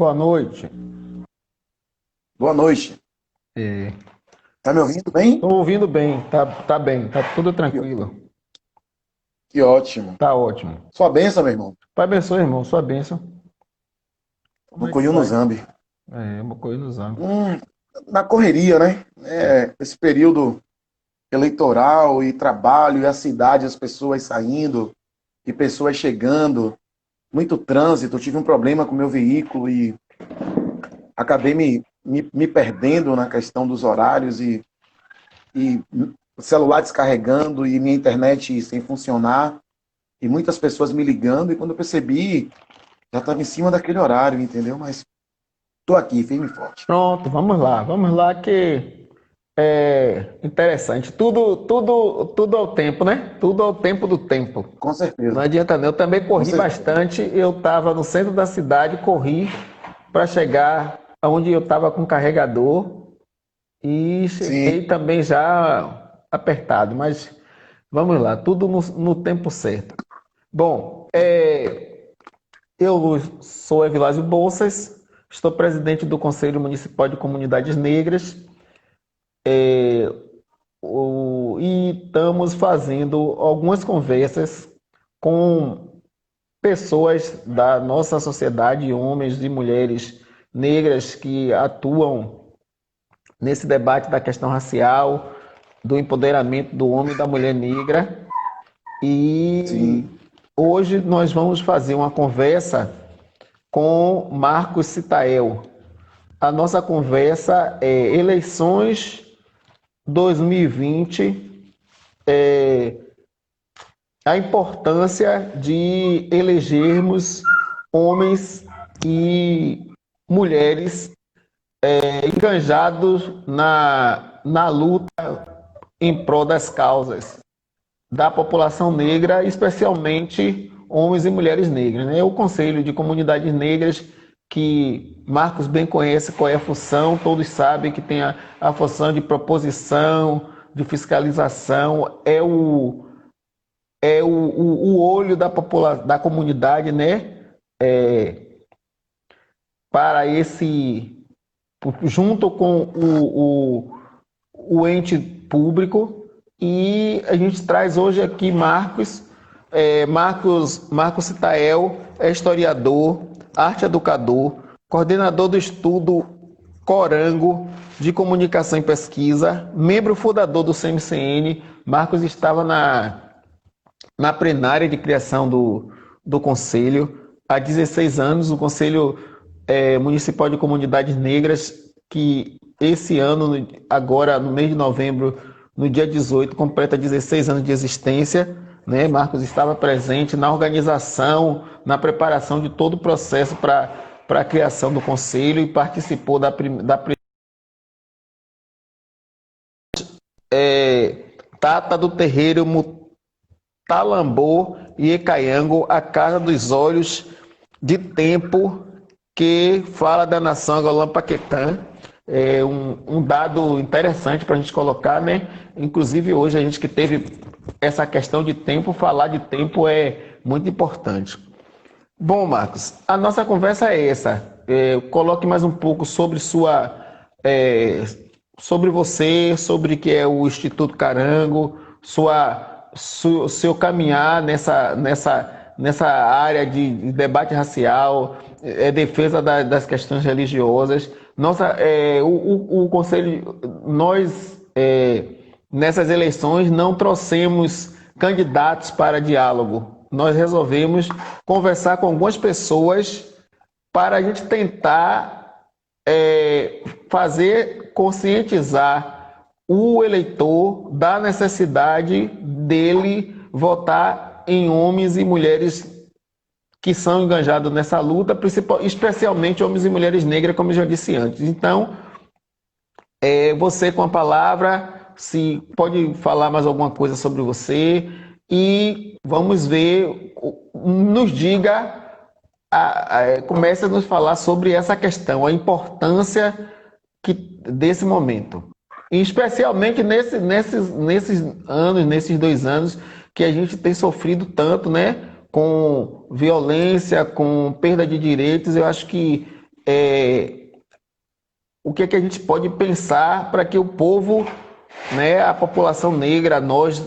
Boa noite. Boa noite. É, Tá me ouvindo bem? Estou ouvindo bem, tá bem, tá tudo Que, tranquilo, que ótimo. tá ótimo. Sua benção, meu irmão. Pai abençoe, irmão, sua bênção. Como é que Mucuyu no vai? Zambi. Uma coisa nos anos. Hum, Na correria, né? Esse período eleitoral e trabalho e a cidade, as pessoas saindo e pessoas chegando. Muito trânsito. Eu tive um problema com o meu veículo e acabei me perdendo na questão dos horários e o celular descarregando e minha internet sem funcionar. E muitas pessoas me ligando. E quando eu percebi, já estava em cima daquele horário, entendeu? Mas tô aqui, firme e forte. Pronto, vamos lá que é interessante. Tudo ao tempo, né? Tudo ao tempo do tempo. Com Não certeza, adianta não. Eu também com corri certeza. bastante. Eu estava no centro da cidade, corri para chegar onde eu estava com o carregador e Sim, cheguei também já apertado, mas vamos lá, tudo no tempo certo. Bom, eu sou Evilásio Bolsas, estou presidente do Conselho Municipal de Comunidades Negras e estamos fazendo algumas conversas com pessoas da nossa sociedade, homens e mulheres negras que atuam nesse debate da questão racial, do empoderamento do homem e da mulher negra. E sim. hoje nós vamos fazer uma conversa com Marcos Citael. A nossa conversa é eleições 2020, a importância de elegermos homens e mulheres engajados na luta em prol das causas da população negra, especialmente homens e mulheres negras. Né? O Conselho de Comunidades Negras, que Marcos bem conhece qual é a função, todos sabem que tem a função de proposição, de fiscalização, o olho da comunidade, né? Para esse, junto com o ente público, e a gente traz hoje aqui Marcos Citael, é historiador, arte educador, coordenador do estudo Corango de Comunicação e Pesquisa, membro fundador do CMCN. Marcos estava na plenária de criação do Conselho há 16 anos, o Conselho Municipal de Comunidades Negras, que esse ano, agora no mês de novembro, no dia 18, completa 16 anos de existência. Né? Marcos estava presente na organização, na preparação de todo o processo para a criação do Conselho e participou da Tata do Terreiro Talambô e Ecaiango, a Casa dos Olhos de Tempo, que fala da nação Agolã-Paquetã. É um dado interessante para a gente colocar, né? Inclusive hoje a gente que teve essa questão de tempo, falar de tempo é muito importante. Bom, Marcos, a nossa conversa é essa. Coloque mais um pouco sobre é, sobre você, sobre o que é o Instituto Carango, seu caminhar nessa área de debate racial, defesa das questões religiosas. O Conselho, nessas eleições, não trouxemos candidatos para diálogo. Nós resolvemos conversar com algumas pessoas para a gente tentar fazer conscientizar o eleitor da necessidade dele votar em homens e mulheres que são engajados nessa luta, especialmente homens e mulheres negras, como eu já disse antes. Então, você com a palavra, se pode falar mais alguma coisa sobre você e vamos ver, nos diga, comece a nos falar sobre essa questão, a importância desse momento. E especialmente nesses anos, nesses 2 anos, que a gente tem sofrido tanto, né? Com violência, com perda de direitos. Eu acho que o que é que a gente pode pensar para que o povo, né, a população negra, nós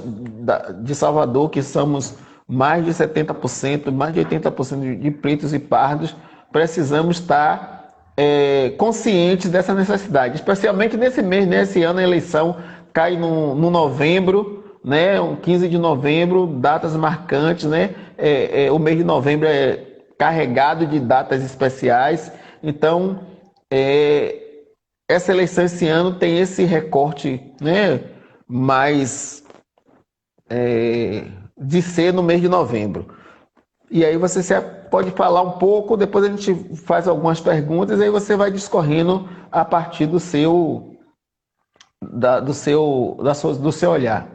de Salvador, que somos mais de 70%, mais de 80% de pretos e pardos, precisamos estar conscientes dessa necessidade, especialmente nesse mês, né? Esse ano a eleição cai no novembro, né? 15 de novembro, datas marcantes, né? O mês de novembro é carregado de datas especiais, então é, essa eleição esse ano tem esse recorte, né, mais de ser no mês de novembro. E aí você pode falar um pouco, depois a gente faz algumas perguntas, e aí você vai discorrendo a partir do seu olhar.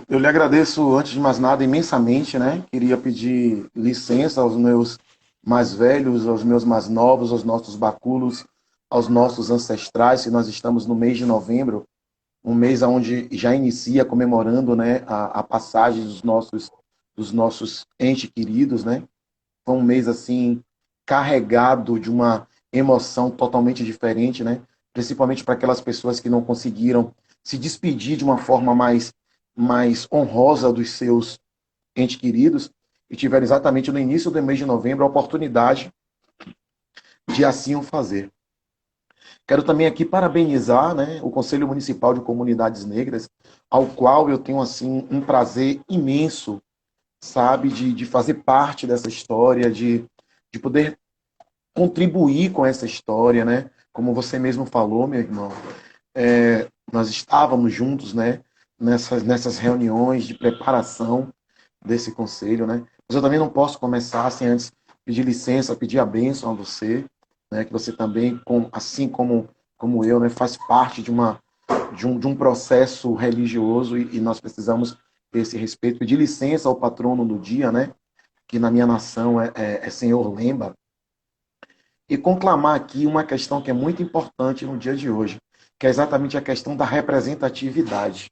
Eu lhe agradeço, antes de mais nada, imensamente, né? Queria pedir licença aos meus mais velhos, aos meus mais novos, aos nossos baculos, aos nossos ancestrais, se nós estamos no mês de novembro, um mês onde já inicia comemorando, né, a passagem dos nossos entes queridos, né? Foi um mês, assim, carregado de uma emoção totalmente diferente, né? Principalmente para aquelas pessoas que não conseguiram se despedir de uma forma mais honrosa dos seus entes queridos e tiveram exatamente no início do mês de novembro a oportunidade de assim o fazer. Quero também aqui parabenizar, né, o Conselho Municipal de Comunidades Negras, ao qual eu tenho assim um prazer imenso, sabe, de fazer parte dessa história, de poder contribuir com essa história, né? Como você mesmo falou, meu irmão, nós estávamos juntos, né, nessas reuniões de preparação desse conselho, né? Mas eu também não posso começar sem antes pedir licença, pedir a bênção a você, né? Que você também, assim como eu, né, faz parte de um processo religioso e nós precisamos ter esse respeito. Pedir licença ao patrono do dia, né? Que na minha nação é Senhor Lemba, e conclamar aqui uma questão que é muito importante no dia de hoje, que é exatamente a questão da representatividade.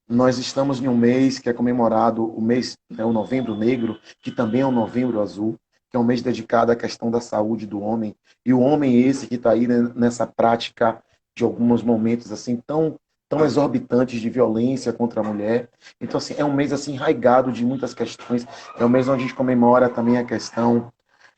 Nós estamos em um mês que é comemorado o mês, né, o Novembro Negro, que também é o Novembro Azul, que é um mês dedicado à questão da saúde do homem. E o homem esse que está aí, né, nessa prática de alguns momentos assim tão exorbitantes de violência contra a mulher. Então assim, é um mês assim enraigado de muitas questões. É um mês onde a gente comemora também a questão,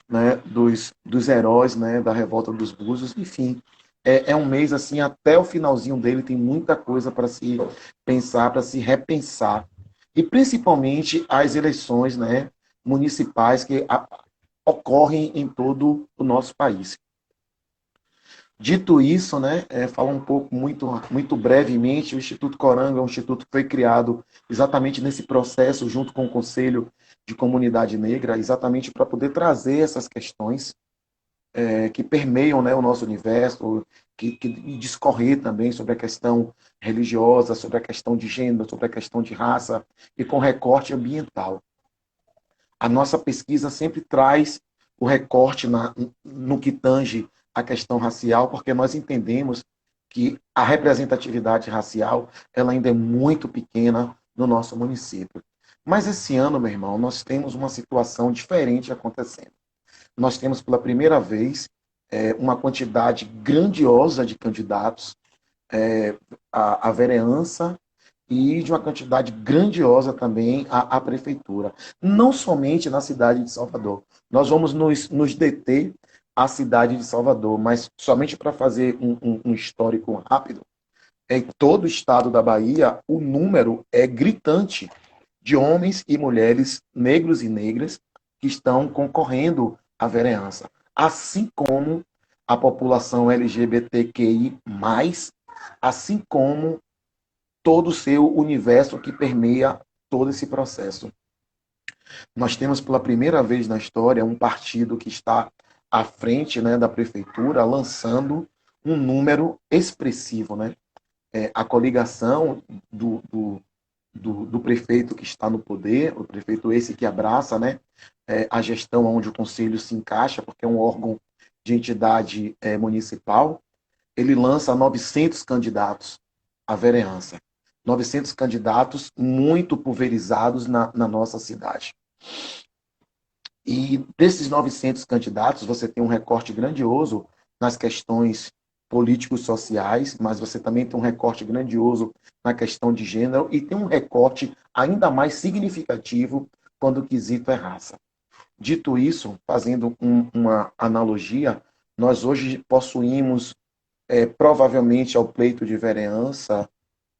né, dos heróis, né, da revolta dos Búzios, enfim. É um mês assim, até o finalzinho dele tem muita coisa para se pensar, para se repensar. E principalmente as eleições, né, municipais que ocorrem em todo o nosso país. Dito isso, né, falar um pouco muito brevemente, o Instituto Coranga é um instituto que foi criado exatamente nesse processo, junto com o Conselho de Comunidade Negra, exatamente para poder trazer essas questões que permeiam, né, o nosso universo, e discorrer também sobre a questão religiosa, sobre a questão de gênero, sobre a questão de raça e com recorte ambiental. A nossa pesquisa sempre traz o recorte no que tange a questão racial, porque nós entendemos que a representatividade racial ela ainda é muito pequena no nosso município. Mas esse ano, meu irmão, nós temos uma situação diferente acontecendo. Nós temos pela primeira vez uma quantidade grandiosa de candidatos à vereança e de uma quantidade grandiosa também à prefeitura. Não somente na cidade de Salvador. Nós vamos nos deter à cidade de Salvador, mas somente para fazer um histórico rápido, em todo o estado da Bahia, o número é gritante de homens e mulheres, negros e negras, que estão concorrendo à vereança. Assim como a população LGBTQI+, assim como todo o seu universo que permeia todo esse processo. Nós temos pela primeira vez na história um partido que está à frente, né, da prefeitura, lançando um número expressivo, né? A coligação do prefeito que está no poder, o prefeito esse que abraça, né, a gestão onde o conselho se encaixa, porque é um órgão de entidade municipal, ele lança 900 candidatos à vereança. 900 candidatos muito pulverizados na nossa cidade. E desses 900 candidatos, você tem um recorte grandioso nas questões políticos sociais, mas você também tem um recorte grandioso na questão de gênero e tem um recorte ainda mais significativo quando o quesito é raça. Dito isso, fazendo uma analogia, nós hoje possuímos, provavelmente ao pleito de vereança,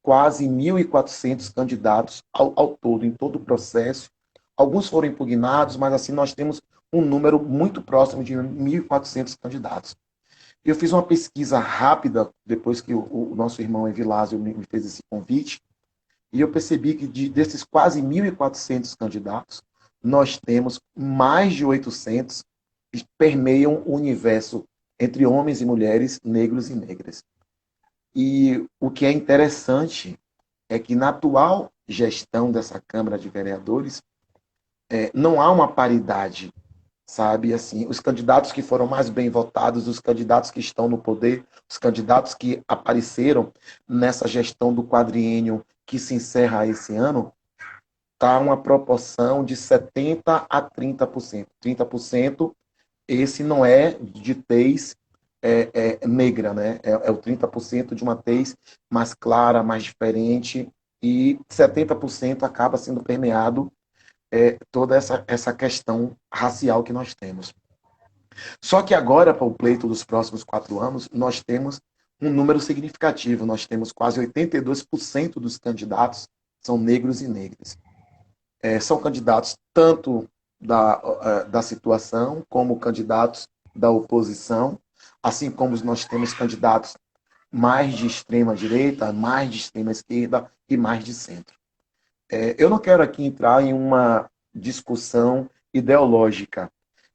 quase 1.400 candidatos ao todo, em todo o processo. Alguns foram impugnados, mas assim nós temos um número muito próximo de 1.400 candidatos. Eu fiz uma pesquisa rápida, depois que o nosso irmão Evilásio me fez esse convite, e eu percebi que desses quase 1.400 candidatos, nós temos mais de 800 que permeiam o universo entre homens e mulheres, negros e negras. E o que é interessante é que na atual gestão dessa Câmara de Vereadores, não há uma paridade, sabe? Assim, os candidatos que foram mais bem votados, os candidatos que estão no poder, os candidatos que apareceram nessa gestão do quadriênio que se encerra esse ano, está uma proporção de 70% a 30%. 30%, esse não é de tez negra, né? É o 30% de uma tez mais clara, mais diferente, e 70% acaba sendo permeado toda essa questão racial que nós temos. Só que agora, para o pleito dos próximos 4 anos, nós temos um número significativo. Nós temos quase 82% dos candidatos são negros e negras. São candidatos tanto da situação, como candidatos da oposição, assim como nós temos candidatos mais de extrema direita, mais de extrema esquerda e mais de centro. Eu não quero aqui entrar em uma discussão ideológica,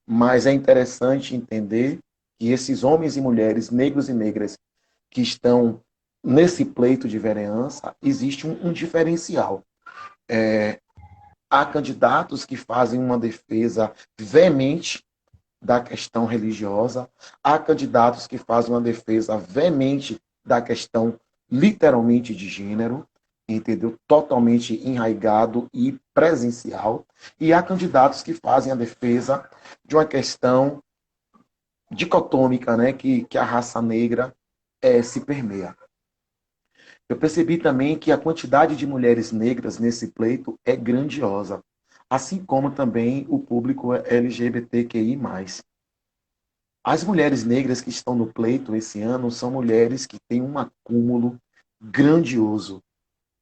mas é interessante entender que esses homens e mulheres, negros e negras, que estão nesse pleito de vereança, existe um diferencial. Há candidatos que fazem uma defesa veemente da questão religiosa, há candidatos que fazem uma defesa veemente da questão literalmente de gênero, entendeu? Totalmente enraizado e presencial, e há candidatos que fazem a defesa de uma questão dicotômica, né? Que a raça negra se permeia. Eu percebi também que a quantidade de mulheres negras nesse pleito é grandiosa, assim como também o público LGBTQI+. As mulheres negras que estão no pleito esse ano são mulheres que têm um acúmulo grandioso.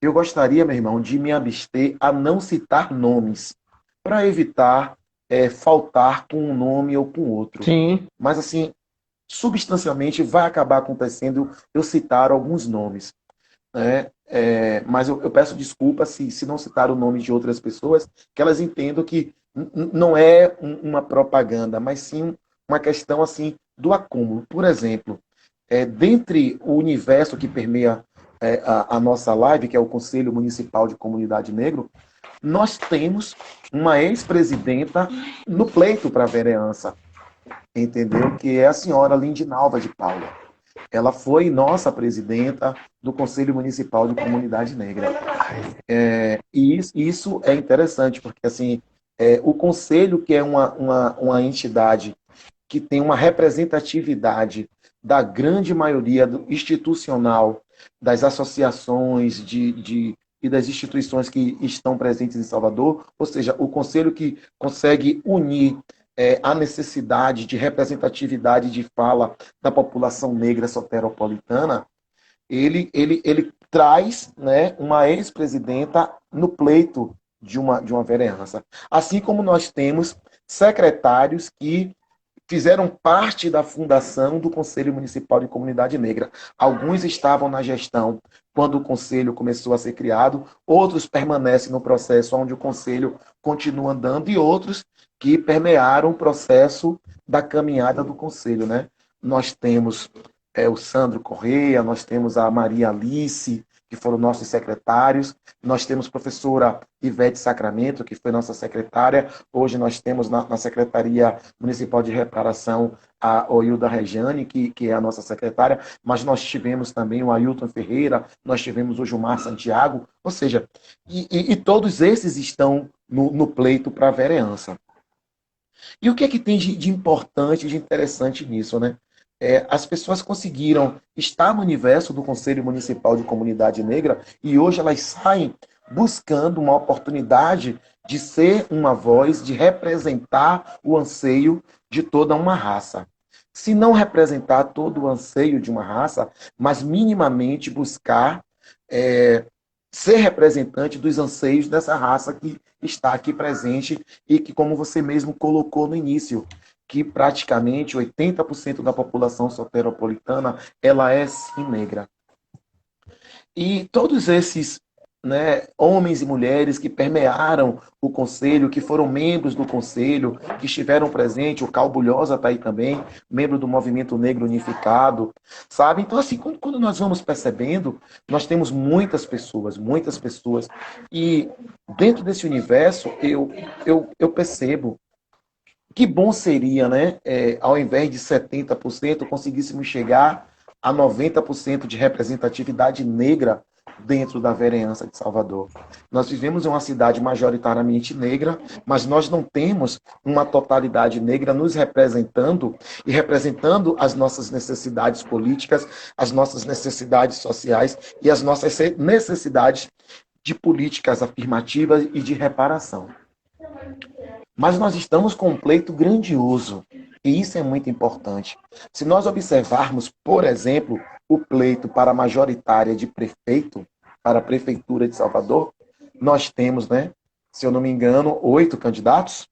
Eu gostaria, meu irmão, de me abster a não citar nomes, para evitar faltar com um nome ou com outro. Sim. Mas, assim, substancialmente vai acabar acontecendo eu citar alguns nomes. Mas eu peço desculpa se não citar o nome de outras pessoas, que elas entendam que não é uma propaganda, mas sim uma questão assim do acúmulo. Por exemplo, dentre o universo que permeia a nossa live, que é o Conselho Municipal de Comunidade Negro, nós temos uma ex-presidenta no pleito para a vereança, entendeu? Que é a senhora Lindinalva de Paula. Ela foi nossa presidenta do Conselho Municipal de Comunidade Negra. E isso é interessante, porque assim, o Conselho, que é uma entidade que tem uma representatividade da grande maioria institucional, das associações e das instituições que estão presentes em Salvador, ou seja, o Conselho que consegue unir a necessidade de representatividade de fala da população negra soteropolitana, ele traz, né, uma ex-presidenta no pleito de uma vereança. Assim como nós temos secretários que fizeram parte da fundação do Conselho Municipal de Comunidade Negra. Alguns estavam na gestão quando o Conselho começou a ser criado, outros permanecem no processo onde o Conselho continua andando e outros que permearam o processo da caminhada do Conselho, né? Nós temos o Sandro Correia, nós temos a Maria Alice, que foram nossos secretários, nós temos a professora Ivete Sacramento, que foi nossa secretária, hoje nós temos na Secretaria Municipal de Reparação a Oilda Regiane, que é a nossa secretária, mas nós tivemos também o Ailton Ferreira, nós tivemos o Gilmar Santiago, ou seja, e todos esses estão no pleito para a vereança. E o que é que tem de importante, de interessante nisso, né? As pessoas conseguiram estar no universo do Conselho Municipal de Comunidade Negra e hoje elas saem buscando uma oportunidade de ser uma voz, de representar o anseio de toda uma raça. Se não representar todo o anseio de uma raça, mas minimamente buscar é, ser representante dos anseios dessa raça que está aqui presente e que, como você mesmo colocou no início, que praticamente 80% da população soteropolitana ela é sim negra. E todos esses, né, homens e mulheres que permearam o conselho, que foram membros do conselho, que estiveram presentes, o Calbulhosa está aí também, membro do Movimento Negro Unificado, sabe? Então, assim, quando nós vamos percebendo, nós temos muitas pessoas, e dentro desse universo, eu percebo que bom seria, né, ao invés de 70%, conseguíssemos chegar a 90% de representatividade negra dentro da vereança de Salvador. Nós vivemos em uma cidade majoritariamente negra, mas nós não temos uma totalidade negra nos representando e representando as nossas necessidades políticas, as nossas necessidades sociais e as nossas necessidades de políticas afirmativas e de reparação. Mas nós estamos com um pleito grandioso, e isso é muito importante. Se nós observarmos, por exemplo, o pleito para a majoritária de prefeito, para a Prefeitura de Salvador, nós temos, né, se eu não me engano, 8 candidatos,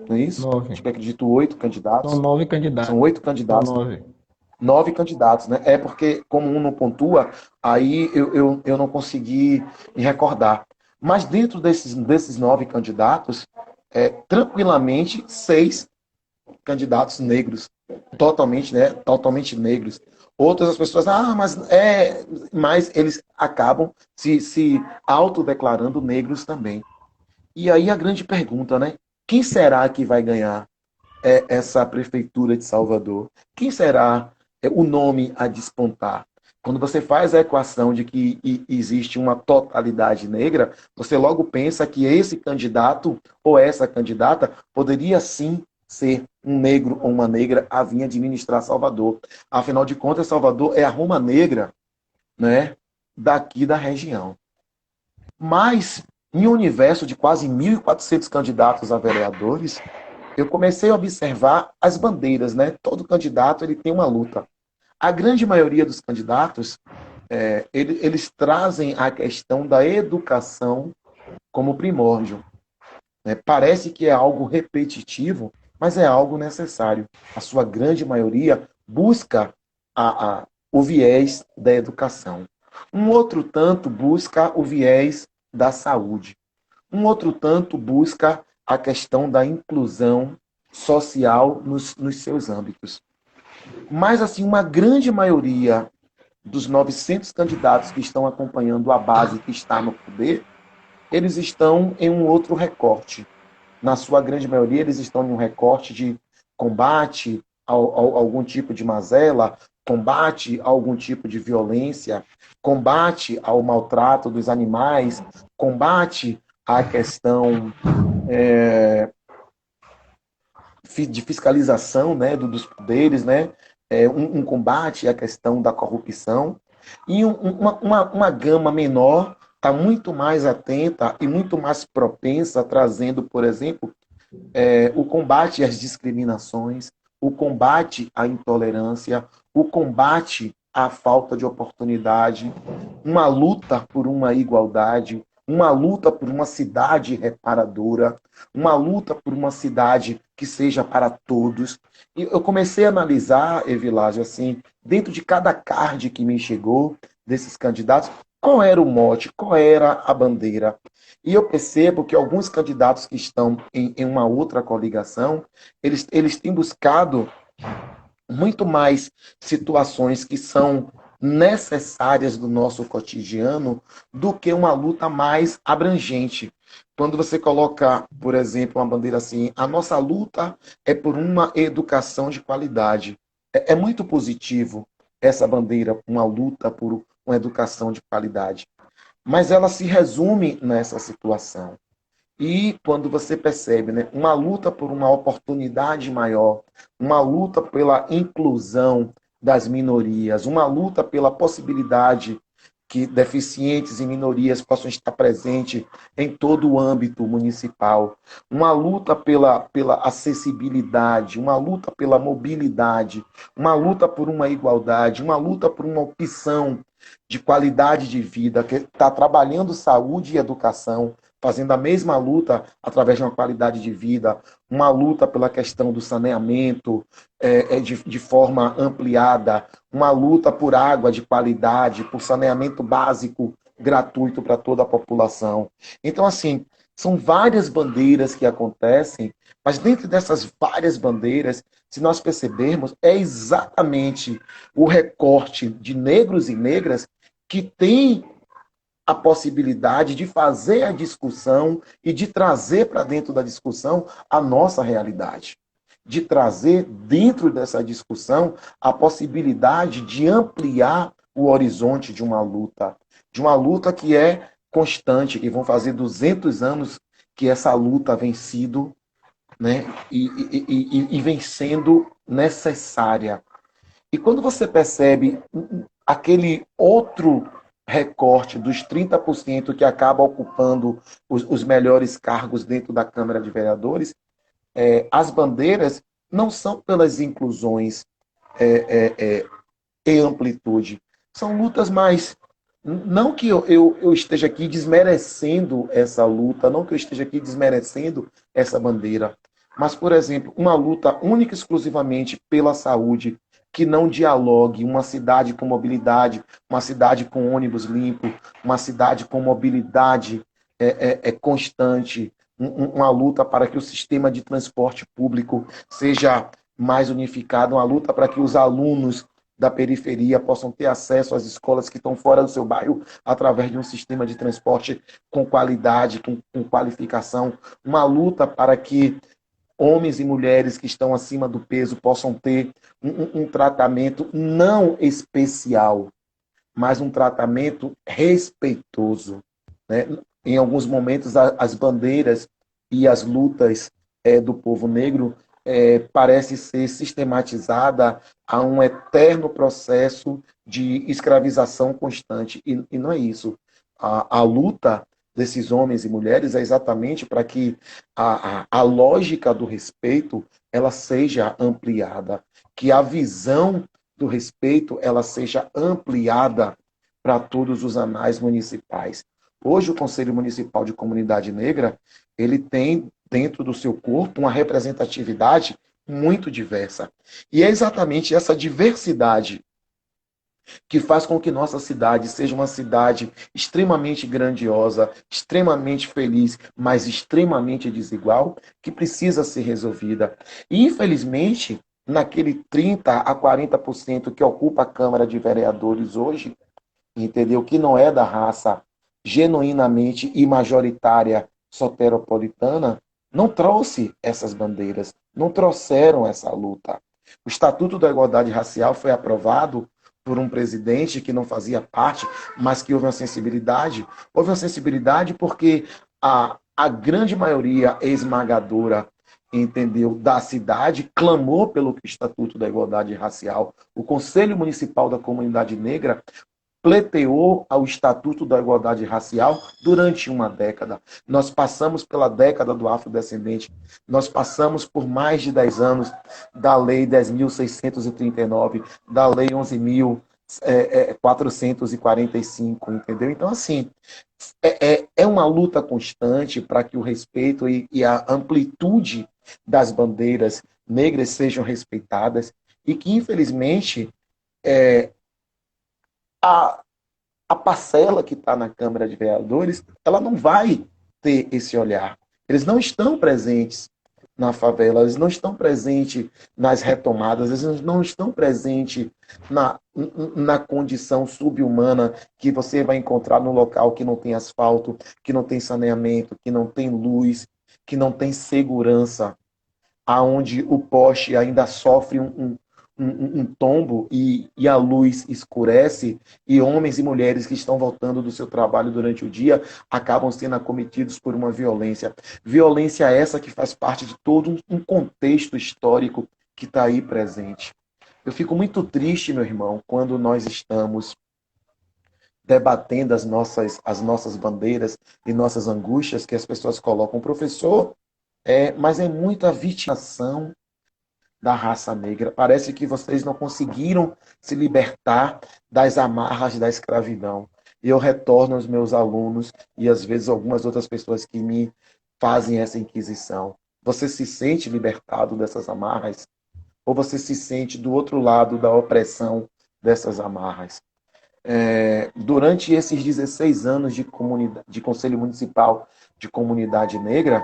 não é isso? Acho Nove. que acredito 8 São candidatos. nove São candidatos. 8 São candidatos, 9. 9 candidatos, né? É porque, como um não pontua, aí eu não consegui me recordar. Mas dentro desses 9 candidatos, tranquilamente, 6 candidatos negros, totalmente, né? Totalmente negros. Outras as pessoas, mas eles acabam se autodeclarando negros também. E aí a grande pergunta, né? Quem será que vai ganhar essa prefeitura de Salvador? Quem será o nome a despontar? Quando você faz a equação de que existe uma totalidade negra, você logo pensa que esse candidato ou essa candidata poderia sim ser um negro ou uma negra a vir administrar Salvador. Afinal de contas, Salvador é a Roma Negra, né, daqui da região. Mas, em um universo de quase 1.400 candidatos a vereadores, eu comecei a observar as bandeiras, né? Todo candidato ele tem uma luta. A grande maioria dos candidatos, eles trazem a questão da educação como primórdio. Né? Parece que é algo repetitivo, mas é algo necessário. A sua grande maioria busca o viés da educação. Um outro tanto busca o viés da saúde. Um outro tanto busca a questão da inclusão social nos seus âmbitos. Mas, assim, uma grande maioria dos 900 candidatos que estão acompanhando a base que está no poder, eles estão em um outro recorte. Na sua grande maioria, eles estão em um recorte de combate a algum tipo de mazela, combate a algum tipo de violência, combate ao maltrato dos animais, combate à questão de fiscalização, né, dos poderes, né, um combate à questão da corrupção, e uma gama menor está muito mais atenta e muito mais propensa, trazendo, por exemplo, o combate às discriminações, o combate à intolerância, o combate à falta de oportunidade, uma luta por uma igualdade, uma luta por uma cidade reparadora, uma luta por uma cidade que seja para todos. E eu comecei a analisar, Evilásio, assim, dentro de cada card que me chegou, desses candidatos, qual era o mote, qual era a bandeira. E eu percebo que alguns candidatos que estão em uma outra coligação, eles têm buscado muito mais situações que são necessárias do nosso cotidiano do que uma luta mais abrangente. Quando você coloca, por exemplo, uma bandeira assim, a nossa luta é por uma educação de qualidade. É muito positivo essa bandeira, uma luta por uma educação de qualidade. Mas ela se resume nessa situação. E quando você percebe, né, uma luta por uma oportunidade maior, uma luta pela inclusão das minorias, uma luta pela possibilidade que deficientes e minorias possam estar presentes em todo o âmbito municipal, uma luta pela acessibilidade, uma luta pela mobilidade, uma luta por uma igualdade, uma luta por uma opção de qualidade de vida, que está trabalhando saúde e educação, fazendo a mesma luta através de uma qualidade de vida, uma luta pela questão do saneamento de forma ampliada, uma luta por água de qualidade, por saneamento básico gratuito para toda a população. Então, assim, são várias bandeiras que acontecem, mas dentro dessas várias bandeiras, se nós percebermos, é exatamente o recorte de negros e negras que tem a possibilidade de fazer a discussão e de trazer para dentro da discussão a nossa realidade. De trazer dentro dessa discussão a possibilidade de ampliar o horizonte de uma luta que é constante, que vão fazer 200 anos que essa luta vem sido, né, e vem sendo necessária. E quando você percebe aquele outro recorte dos 30% que acaba ocupando os melhores cargos dentro da Câmara de Vereadores, as bandeiras não são pelas inclusões e amplitude. São lutas mais. Não que eu esteja aqui desmerecendo essa luta, não que eu esteja aqui desmerecendo essa bandeira, mas, por exemplo, uma luta única e exclusivamente pela saúde, que não dialogue uma cidade com mobilidade, uma cidade com ônibus limpo, uma cidade com mobilidade constante, uma luta para que o sistema de transporte público seja mais unificado, uma luta para que os alunos da periferia possam ter acesso às escolas que estão fora do seu bairro através de um sistema de transporte com qualidade, com qualificação, uma luta para que homens e mulheres que estão acima do peso possam ter um tratamento não especial, mas um tratamento respeitoso, né? Em alguns momentos, as bandeiras e as lutas do povo negro parece ser sistematizada a um eterno processo de escravização constante. E não é isso. A luta desses homens e mulheres é exatamente para que a lógica do respeito ela seja ampliada, que a visão do respeito ela seja ampliada para todos os anais municipais. Hoje o Conselho Municipal de Comunidade Negra, ele tem dentro do seu corpo uma representatividade muito diversa. E é exatamente essa diversidade que faz com que nossa cidade seja uma cidade extremamente grandiosa, extremamente feliz, mas extremamente desigual, que precisa ser resolvida. E, infelizmente, naquele 30 a 40% que ocupa a Câmara de Vereadores hoje, entendeu? Que não é da raça genuinamente e majoritária soteropolitana, não trouxe essas bandeiras, não trouxeram essa luta. O Estatuto da Igualdade Racial foi aprovado por um presidente que não fazia parte, mas que houve uma sensibilidade. Houve uma sensibilidade porque a grande maioria esmagadora, entendeu, da cidade clamou pelo Estatuto da Igualdade Racial. O Conselho Municipal da Comunidade Negra pleiteou ao Estatuto da Igualdade Racial durante uma década. Nós passamos pela década do afrodescendente, nós passamos por mais de 10 anos da Lei 10.639, da Lei 11.445, entendeu? Então, assim, é uma luta constante para que o respeito e a amplitude das bandeiras negras sejam respeitadas e que, infelizmente, a, a parcela que está na Câmara de Vereadores, ela não vai ter esse olhar. Eles não estão presentes na favela, eles não estão presentes nas retomadas, eles não estão presentes na condição subhumana que você vai encontrar no local que não tem asfalto, que não tem saneamento, que não tem luz, que não tem segurança, aonde o poste ainda sofre um tombo e a luz escurece e homens e mulheres que estão voltando do seu trabalho durante o dia acabam sendo acometidos por uma violência. Violência essa que faz parte de todo um contexto histórico que está aí presente. Eu fico muito triste, meu irmão, quando nós estamos debatendo as nossas bandeiras e nossas angústias que as pessoas colocam. Professor, mas é muita vitimação da raça negra. Parece que vocês não conseguiram se libertar das amarras da escravidão. E eu retorno aos meus alunos e às vezes algumas outras pessoas que me fazem essa inquisição. Você se sente libertado dessas amarras? Ou você se sente do outro lado da opressão dessas amarras? Durante esses 16 anos de Conselho Municipal de Comunidade Negra,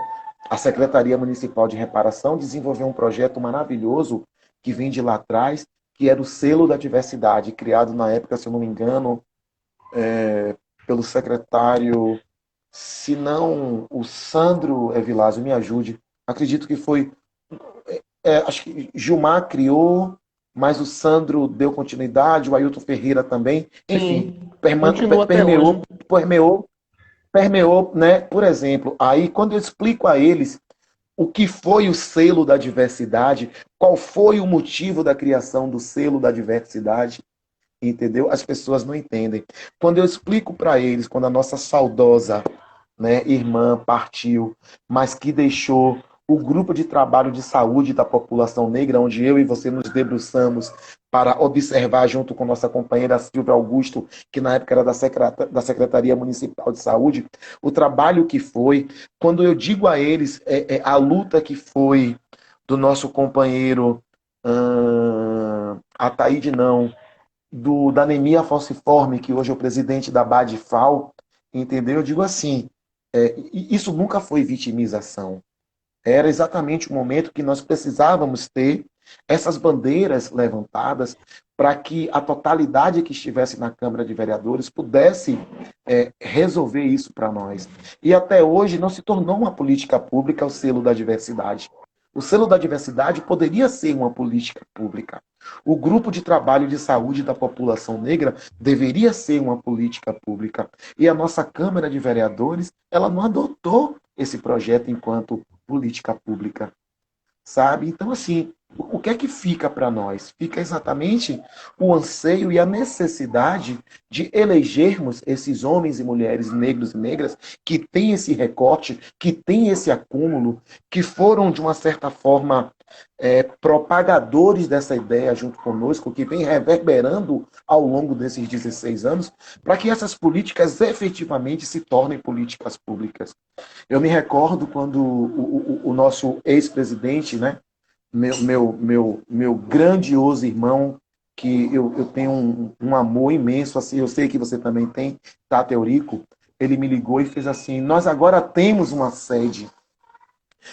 a Secretaria Municipal de Reparação desenvolveu um projeto maravilhoso que vem de lá atrás, que era o Selo da Diversidade, criado na época, se eu não me engano, pelo secretário, se não o Sandro Evilásio, me ajude, acredito que foi, acho que Gilmar criou, mas o Sandro deu continuidade, o Ailton Ferreira também, enfim, Sim, continua até hoje. permeou, permeou, né? Por exemplo, aí quando eu explico a eles o que foi o selo da diversidade, qual foi o motivo da criação do selo da diversidade, entendeu? As pessoas não entendem. Quando eu explico para eles, quando a nossa saudosa, né, irmã partiu, mas que deixou o grupo de trabalho de saúde da população negra, onde eu e você nos debruçamos para observar, junto com nossa companheira Silvia Augusto, que na época era da Secretaria Municipal de Saúde, o trabalho que foi. Quando eu digo a eles a luta que foi do nosso companheiro Ataíde não, da anemia falciforme, que hoje é o presidente da BADFAL, entendeu? Eu digo assim, isso nunca foi vitimização. Era exatamente o momento que nós precisávamos ter essas bandeiras levantadas para que a totalidade que estivesse na Câmara de Vereadores pudesse resolver isso para nós. E até hoje não se tornou uma política pública o selo da diversidade. O selo da diversidade poderia ser uma política pública. O grupo de trabalho de saúde da população negra deveria ser uma política pública. E a nossa Câmara de Vereadores, ela não adotou esse projeto enquanto política pública, sabe? Então, assim, o que é que fica para nós? Fica exatamente o anseio e a necessidade de elegermos esses homens e mulheres negros e negras que têm esse recorte, que têm esse acúmulo, que foram, de uma certa forma, propagadores dessa ideia junto conosco, que vem reverberando ao longo desses 16 anos, para que essas políticas efetivamente se tornem políticas públicas. Eu me recordo quando o nosso ex-presidente, né, meu grandioso irmão, que eu tenho um amor imenso, assim, eu sei que você também tem, Tata Eurico, ele me ligou e fez assim, nós agora temos uma sede,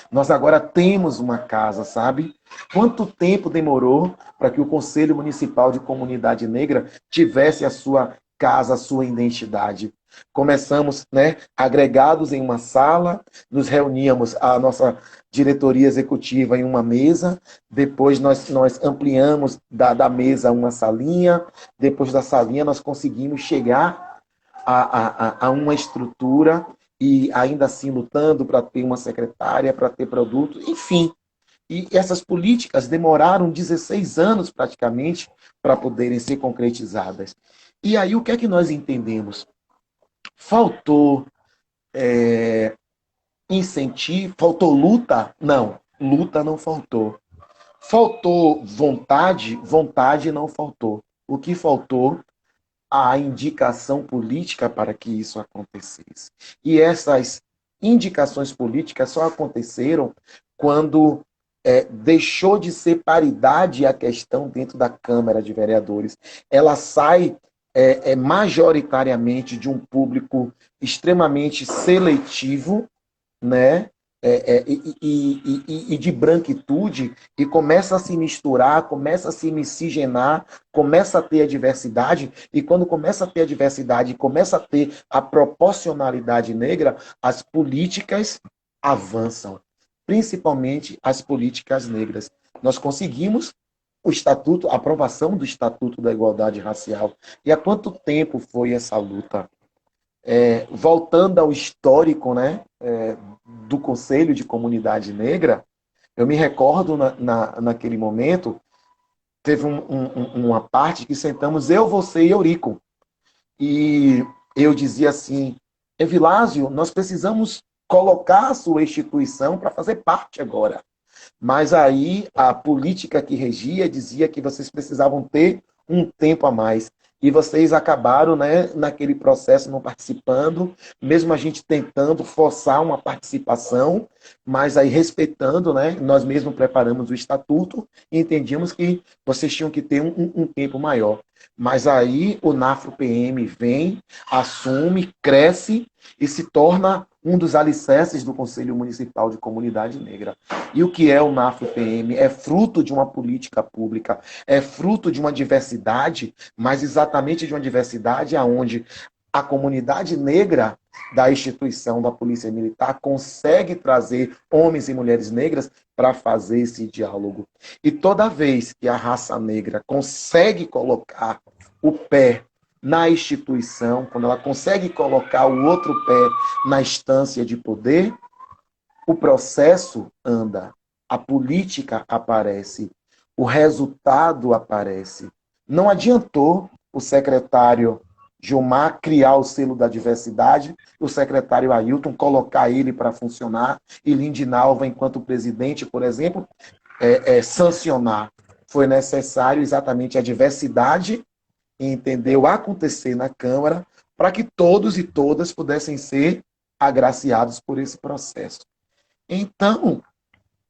nós agora temos uma casa, sabe? Quanto tempo demorou para que o Conselho Municipal de Comunidade Negra tivesse a sua casa, a sua identidade? Começamos, né, agregados em uma sala, nos reuníamos a nossa diretoria executiva em uma mesa, depois nós ampliamos da mesa uma salinha, depois da salinha nós conseguimos chegar a uma estrutura e ainda assim lutando para ter uma secretária, para ter produto, enfim. E essas políticas demoraram 16 anos praticamente para poderem ser concretizadas. E aí o que é que nós entendemos? Faltou incentivo, faltou luta? Não, luta não faltou. Faltou vontade? Vontade não faltou. O que faltou? A indicação política para que isso acontecesse. E essas indicações políticas só aconteceram quando deixou de ser paridade a questão dentro da Câmara de Vereadores. Ela sai majoritariamente de um público extremamente seletivo, né? E de branquitude, e começa a se misturar, começa a se miscigenar, começa a ter a diversidade, e quando começa a ter a diversidade, começa a ter a proporcionalidade negra, as políticas avançam, principalmente as políticas negras. Nós conseguimos o estatuto, a aprovação do Estatuto da Igualdade Racial. E há quanto tempo foi essa luta? Voltando ao histórico, né, do Conselho de Comunidade Negra, eu me recordo naquele momento, teve uma parte que sentamos eu, você e Eurico. E eu dizia assim, Evilásio, nós precisamos colocar a sua instituição para fazer parte agora. Mas aí a política que regia dizia que vocês precisavam ter um tempo a mais. E vocês acabaram, né, naquele processo não participando, mesmo a gente tentando forçar uma participação, mas aí respeitando, né, nós mesmos preparamos o estatuto e entendíamos que vocês tinham que ter um tempo maior. Mas aí o NAFRO-PM vem, assume, cresce e se torna um dos alicerces do Conselho Municipal de Comunidade Negra. E o que é o NAFRO-PM? É fruto de uma política pública, é fruto de uma diversidade, mas exatamente de uma diversidade onde a comunidade negra da instituição da Polícia Militar consegue trazer homens e mulheres negras para fazer esse diálogo. E toda vez que a raça negra consegue colocar o pé na instituição, quando ela consegue colocar o outro pé na instância de poder, o processo anda, a política aparece, o resultado aparece. Não adiantou o secretário Gilmar criar o selo da diversidade, o secretário Ailton colocar ele para funcionar e Lindinalva, enquanto presidente, por exemplo, sancionar. Foi necessário exatamente a diversidade entendeu acontecer na Câmara para que todos e todas pudessem ser agraciados por esse processo. Então,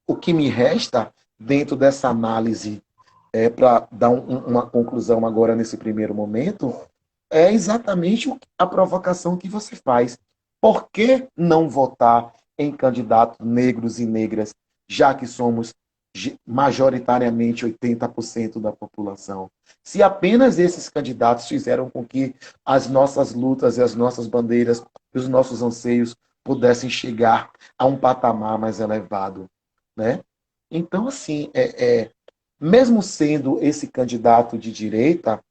o que me resta dentro dessa análise, para dar uma conclusão agora nesse primeiro momento, é exatamente a provocação que você faz. Por que não votar em candidatos negros e negras, já que somos majoritariamente 80% da população? Se apenas esses candidatos fizeram com que as nossas lutas e as nossas bandeiras e os nossos anseios pudessem chegar a um patamar mais elevado, né? Então, assim, mesmo sendo esse candidato de direita,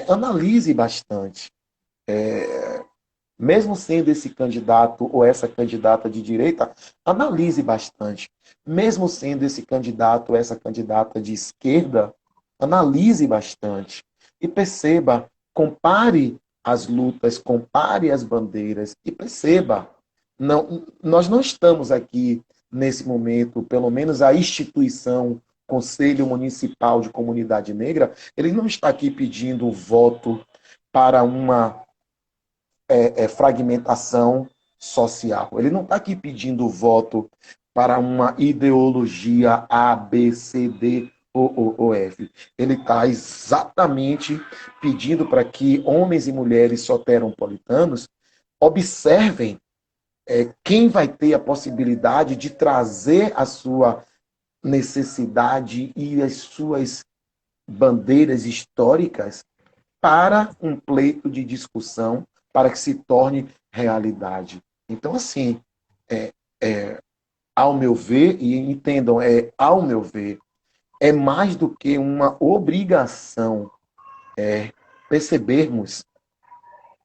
analise bastante. Mesmo sendo esse candidato ou essa candidata de direita, analise bastante. Mesmo sendo esse candidato ou essa candidata de esquerda, analise bastante. E perceba, compare as lutas, compare as bandeiras e perceba. Nós não estamos aqui nesse momento, pelo menos a instituição Conselho Municipal de Comunidade Negra, ele não está aqui pedindo voto para uma fragmentação social. Ele não está aqui pedindo voto para uma ideologia A, B, C, D ou F. Ele está exatamente pedindo para que homens e mulheres soteropolitanos observem quem vai ter a possibilidade de trazer a sua necessidade e as suas bandeiras históricas para um pleito de discussão, para que se torne realidade. Então, assim, ao meu ver, e entendam, ao meu ver, é mais do que uma obrigação percebermos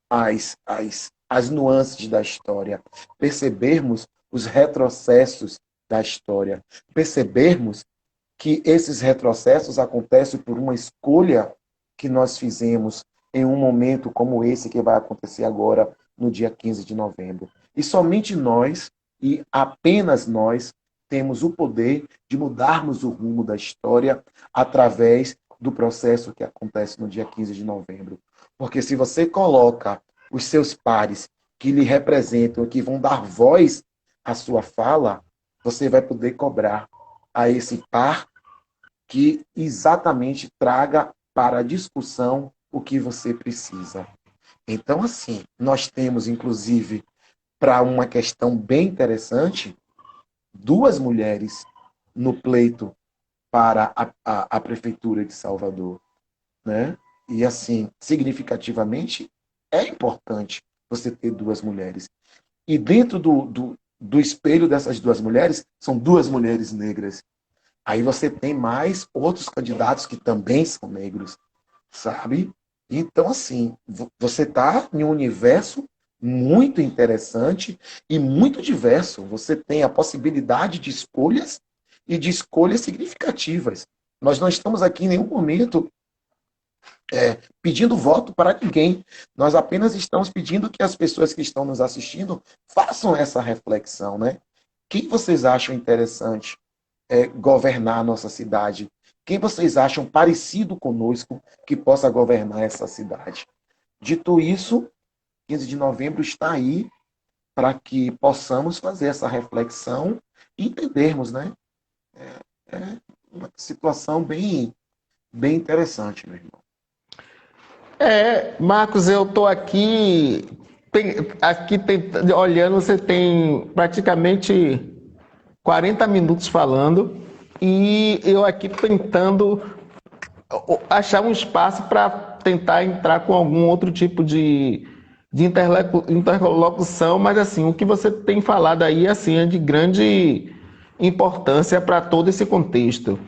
as nuances da história, percebermos os retrocessos da história, percebermos que esses retrocessos acontecem por uma escolha que nós fizemos em um momento como esse que vai acontecer agora, no dia 15 de novembro. E somente nós, e apenas nós, temos o poder de mudarmos o rumo da história através do processo que acontece no dia 15 de novembro. Porque se você coloca os seus pares que lhe representam, que vão dar voz à sua fala, você vai poder cobrar a esse par que exatamente traga para a discussão o que você precisa. Então, assim, nós temos, inclusive, para uma questão bem interessante, duas mulheres no pleito para a Prefeitura de Salvador, né? E, assim, significativamente, é importante você ter duas mulheres. E dentro do espelho dessas duas mulheres, são duas mulheres negras. Aí você tem mais outros candidatos que também são negros, sabe? Então, assim, você está em um universo muito interessante e muito diverso. Você tem a possibilidade de escolhas e de escolhas significativas. Nós não estamos aqui em nenhum momento pedindo voto para ninguém. Nós apenas estamos pedindo que as pessoas que estão nos assistindo façam essa reflexão, né? Quem vocês acham interessante governar a nossa cidade? Quem vocês acham parecido conosco que possa governar essa cidade? Dito isso, 15 de novembro está aí para que possamos fazer essa reflexão e entendermos, né? É uma situação bem interessante, meu irmão. Marcos, eu estou aqui olhando, você tem praticamente 40 minutos falando e eu aqui tentando achar um espaço para tentar entrar com algum outro tipo de interlocução, mas assim, o que você tem falado aí assim, é de grande importância para todo esse contexto.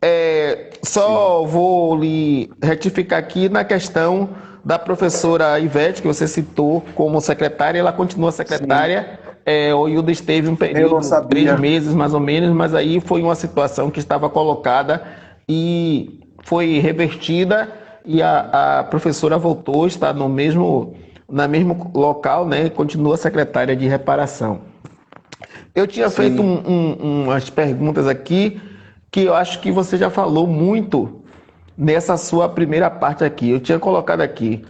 Sim, Só vou lhe retificar aqui na questão da professora Ivete, que você citou como secretária, ela continua sim. secretária. O Hilda esteve um Eu não período, 3 sabia. meses mais ou menos, mas aí foi uma situação que estava colocada e foi revertida e a professora voltou, está no mesmo local, né? Continua secretária de reparação. Eu tinha feito Sim, umas perguntas aqui que eu acho que você já falou muito nessa sua primeira parte aqui. Eu tinha colocado aqui.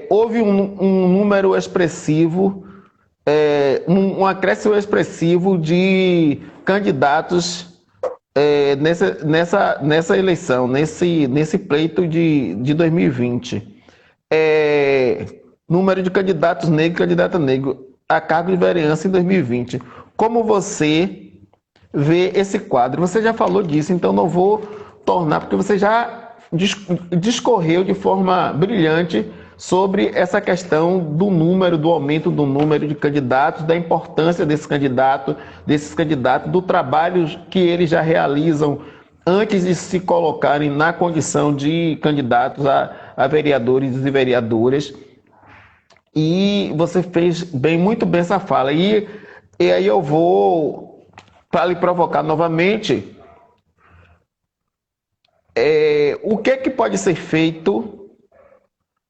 Houve um número expressivo, um acréscimo expressivo de candidatos nessa eleição, nesse pleito de 2020. É, Número de candidatos negros e candidata negro a cargo de vereança em 2020. Como você vê esse quadro? Você já falou disso, então não vou tornar, porque você já discorreu de forma brilhante sobre essa questão do aumento do número de candidatos, da importância desses candidatos, do trabalho que eles já realizam antes de se colocarem na condição de candidatos a vereadores e vereadoras. E você fez muito bem essa fala. E aí eu vou, para lhe provocar novamente, o que é que pode ser feito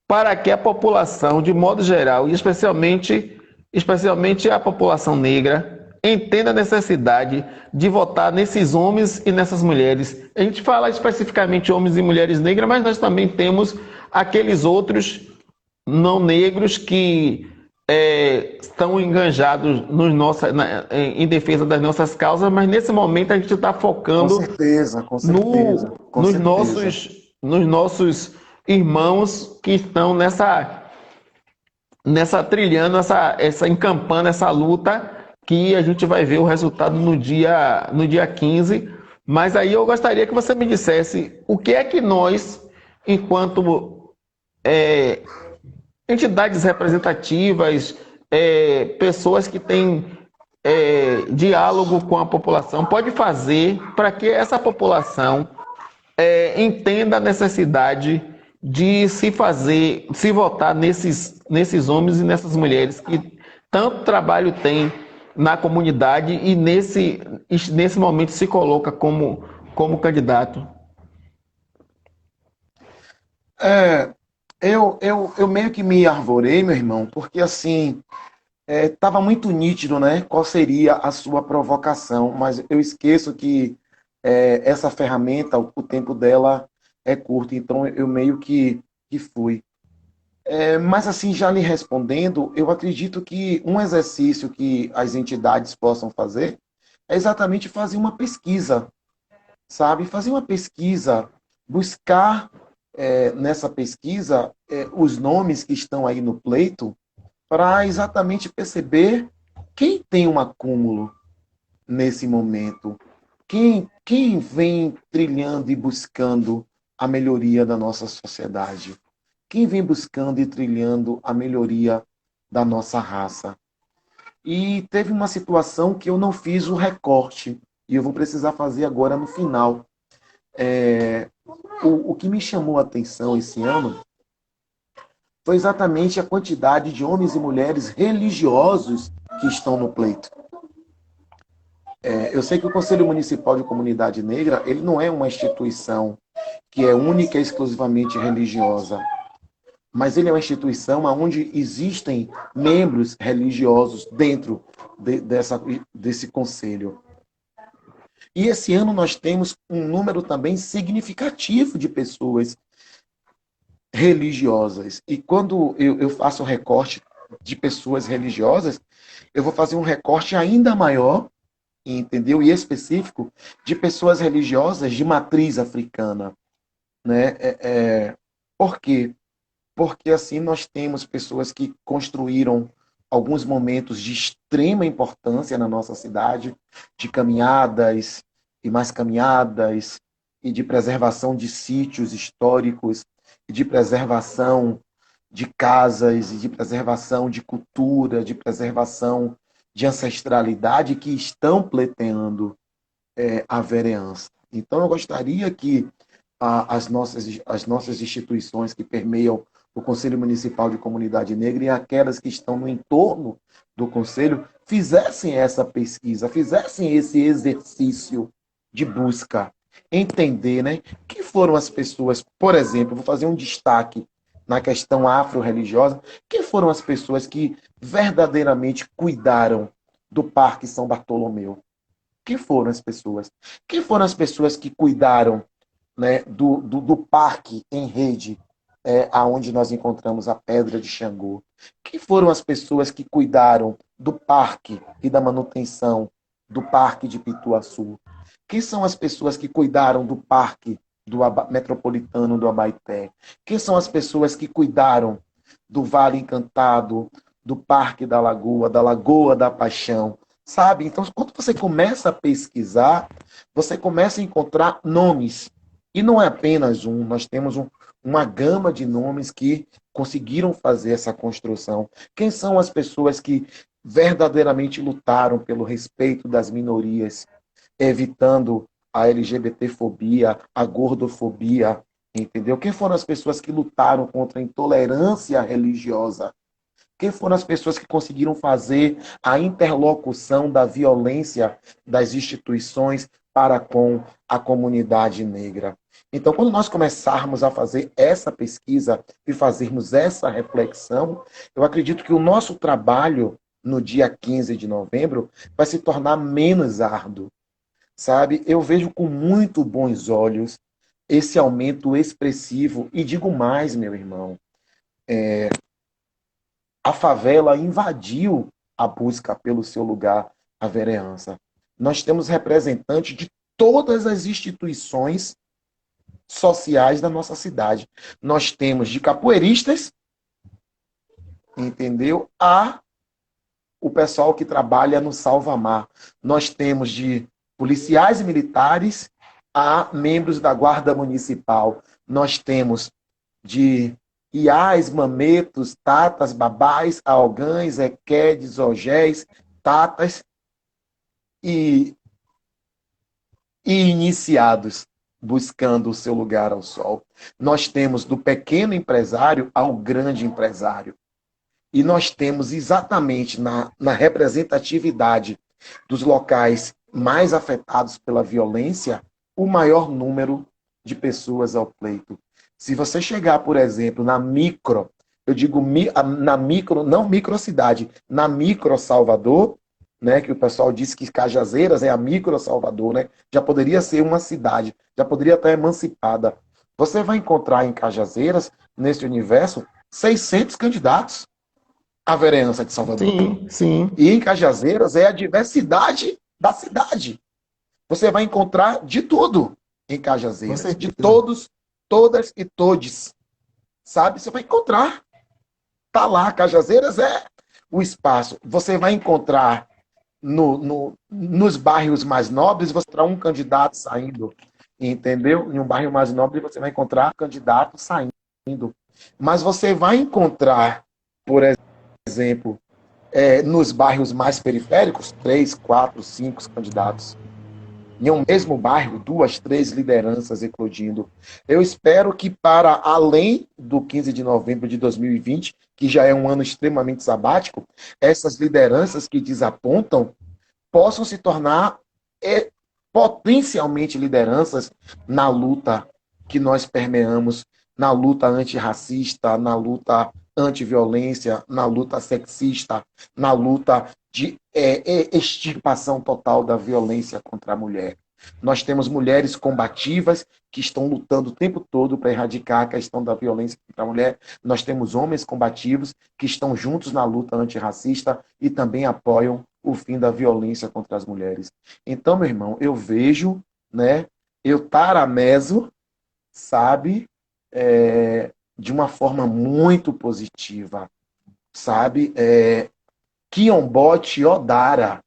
para que a população, de modo geral, e especialmente a população negra, entenda a necessidade de votar nesses homens e nessas mulheres. A gente fala especificamente homens e mulheres negras, mas nós também temos aqueles outros não negros que estão enganjados em defesa das nossas causas, mas nesse momento a gente está com focando certeza, com certeza, no, com certeza. nos nossos irmãos que estão nessa trilhando, essa encampando essa luta que a gente vai ver o resultado no dia 15. Mas aí eu gostaria que você me dissesse o que é que nós, enquanto entidades representativas, pessoas que têm diálogo com a população, pode fazer para que essa população entenda a necessidade de se votar nesses homens e nessas mulheres que tanto trabalho tem na comunidade e nesse momento se coloca como candidato. É, eu meio que me arvorei, meu irmão, porque assim, estava muito nítido, né? Qual seria a sua provocação, mas eu esqueço que essa ferramenta, o tempo dela é curto, então eu meio que fui. Mas assim, já lhe respondendo, eu acredito que um exercício que as entidades possam fazer é exatamente fazer uma pesquisa, sabe? Fazer uma pesquisa, buscar nessa pesquisa os nomes que estão aí no pleito para exatamente perceber quem tem um acúmulo nesse momento, quem vem trilhando e buscando a melhoria da nossa sociedade, quem vem buscando e trilhando a melhoria da nossa raça. E teve uma situação que eu não fiz o recorte, e eu vou precisar fazer agora no final. O que me chamou a atenção esse ano foi exatamente a quantidade de homens e mulheres religiosos que estão no pleito. Eu sei que o Conselho Municipal de Comunidade Negra, ele não é uma instituição que é única e exclusivamente religiosa, mas ele é uma instituição onde existem membros religiosos dentro desse conselho. E esse ano nós temos um número também significativo de pessoas religiosas. E quando eu faço um recorte de pessoas religiosas, eu vou fazer um recorte ainda maior, entendeu? E específico, de pessoas religiosas de matriz africana. Né? Por quê? Porque assim nós temos pessoas que construíram alguns momentos de extrema importância na nossa cidade, de caminhadas e mais caminhadas, e de preservação de sítios históricos, e de preservação de casas, e de preservação de cultura, de preservação de ancestralidade que estão pleiteando a vereança. Então eu gostaria que as nossas instituições que permeiam o Conselho Municipal de Comunidade Negra e aquelas que estão no entorno do Conselho fizessem essa pesquisa, fizessem esse exercício de busca, entender, né? Que foram as pessoas, por exemplo, vou fazer um destaque na questão afro-religiosa, que foram as pessoas que verdadeiramente cuidaram do Parque São Bartolomeu? Quem foram as pessoas? Quem foram as pessoas que cuidaram, né, do parque em rede, aonde nós encontramos a Pedra de Xangô? Quem foram as pessoas que cuidaram do parque e da manutenção do Parque de Pituaçu? Quem são as pessoas que cuidaram do parque metropolitano do Abaeté? Quem são as pessoas que cuidaram do Vale Encantado, do Parque da Lagoa da Paixão? Sabe? Então, quando você começa a pesquisar, você começa a encontrar nomes. E não é apenas um, nós temos uma gama de nomes que conseguiram fazer essa construção. Quem são as pessoas que verdadeiramente lutaram pelo respeito das minorias, evitando a LGBTfobia, a gordofobia, entendeu? Quem foram as pessoas que lutaram contra a intolerância religiosa? Quem foram as pessoas que conseguiram fazer a interlocução da violência das instituições para com a comunidade negra? Então, quando nós começarmos a fazer essa pesquisa e fazermos essa reflexão, eu acredito que o nosso trabalho no dia 15 de novembro vai se tornar menos árduo. Sabe? Eu vejo com muito bons olhos esse aumento expressivo. E digo mais, meu irmão, a favela invadiu a busca pelo seu lugar, a vereança. Nós temos representantes de todas as instituições sociais da nossa cidade. Nós temos de capoeiristas, entendeu? A o pessoal que trabalha no Salva-Mar. Nós temos de policiais e militares a membros da Guarda Municipal. Nós temos de iás, mametos, tatas, babás, algães, equedes, ogés, tatas e iniciados buscando o seu lugar ao sol. Nós temos do pequeno empresário ao grande empresário. E nós temos exatamente na representatividade dos locais mais afetados pela violência, o maior número de pessoas ao pleito. Se você chegar, por exemplo, na micro, eu digo na micro, não microcidade, na micro Salvador, né, que o pessoal diz que Cajazeiras é a micro Salvador, né, já poderia ser uma cidade, já poderia estar emancipada. Você vai encontrar em Cajazeiras, nesse universo, 600 candidatos à vereança de Salvador. Sim, sim. E em Cajazeiras é a diversidade da cidade. Você vai encontrar de tudo em Cajazeiras. De todos, todas e todes. Sabe? Você vai encontrar. Tá lá, Cajazeiras é o espaço. Você vai encontrar nos bairros mais nobres, você terá um candidato saindo. Entendeu? Em um bairro mais nobre, você vai encontrar um candidato saindo. Mas você vai encontrar, por exemplo, nos bairros mais periféricos, 3, 4, 5 candidatos. em um mesmo bairro, 2, 3 lideranças eclodindo. Eu espero que para além do 15 de novembro de 2020, que já é um ano extremamente sabático, essas lideranças que desapontam possam se tornar potencialmente lideranças na luta que nós permeamos, na luta antirracista, na luta antiviolência, na luta sexista, na luta de extirpação total da violência contra a mulher. Nós temos mulheres combativas que estão lutando o tempo todo para erradicar a questão da violência contra a mulher. Nós temos homens combativos que estão juntos na luta antirracista e também apoiam o fim da violência contra as mulheres. Então, meu irmão, eu vejo, né, eu tarameso, sabe, de uma forma muito positiva, sabe, Quilombote Odara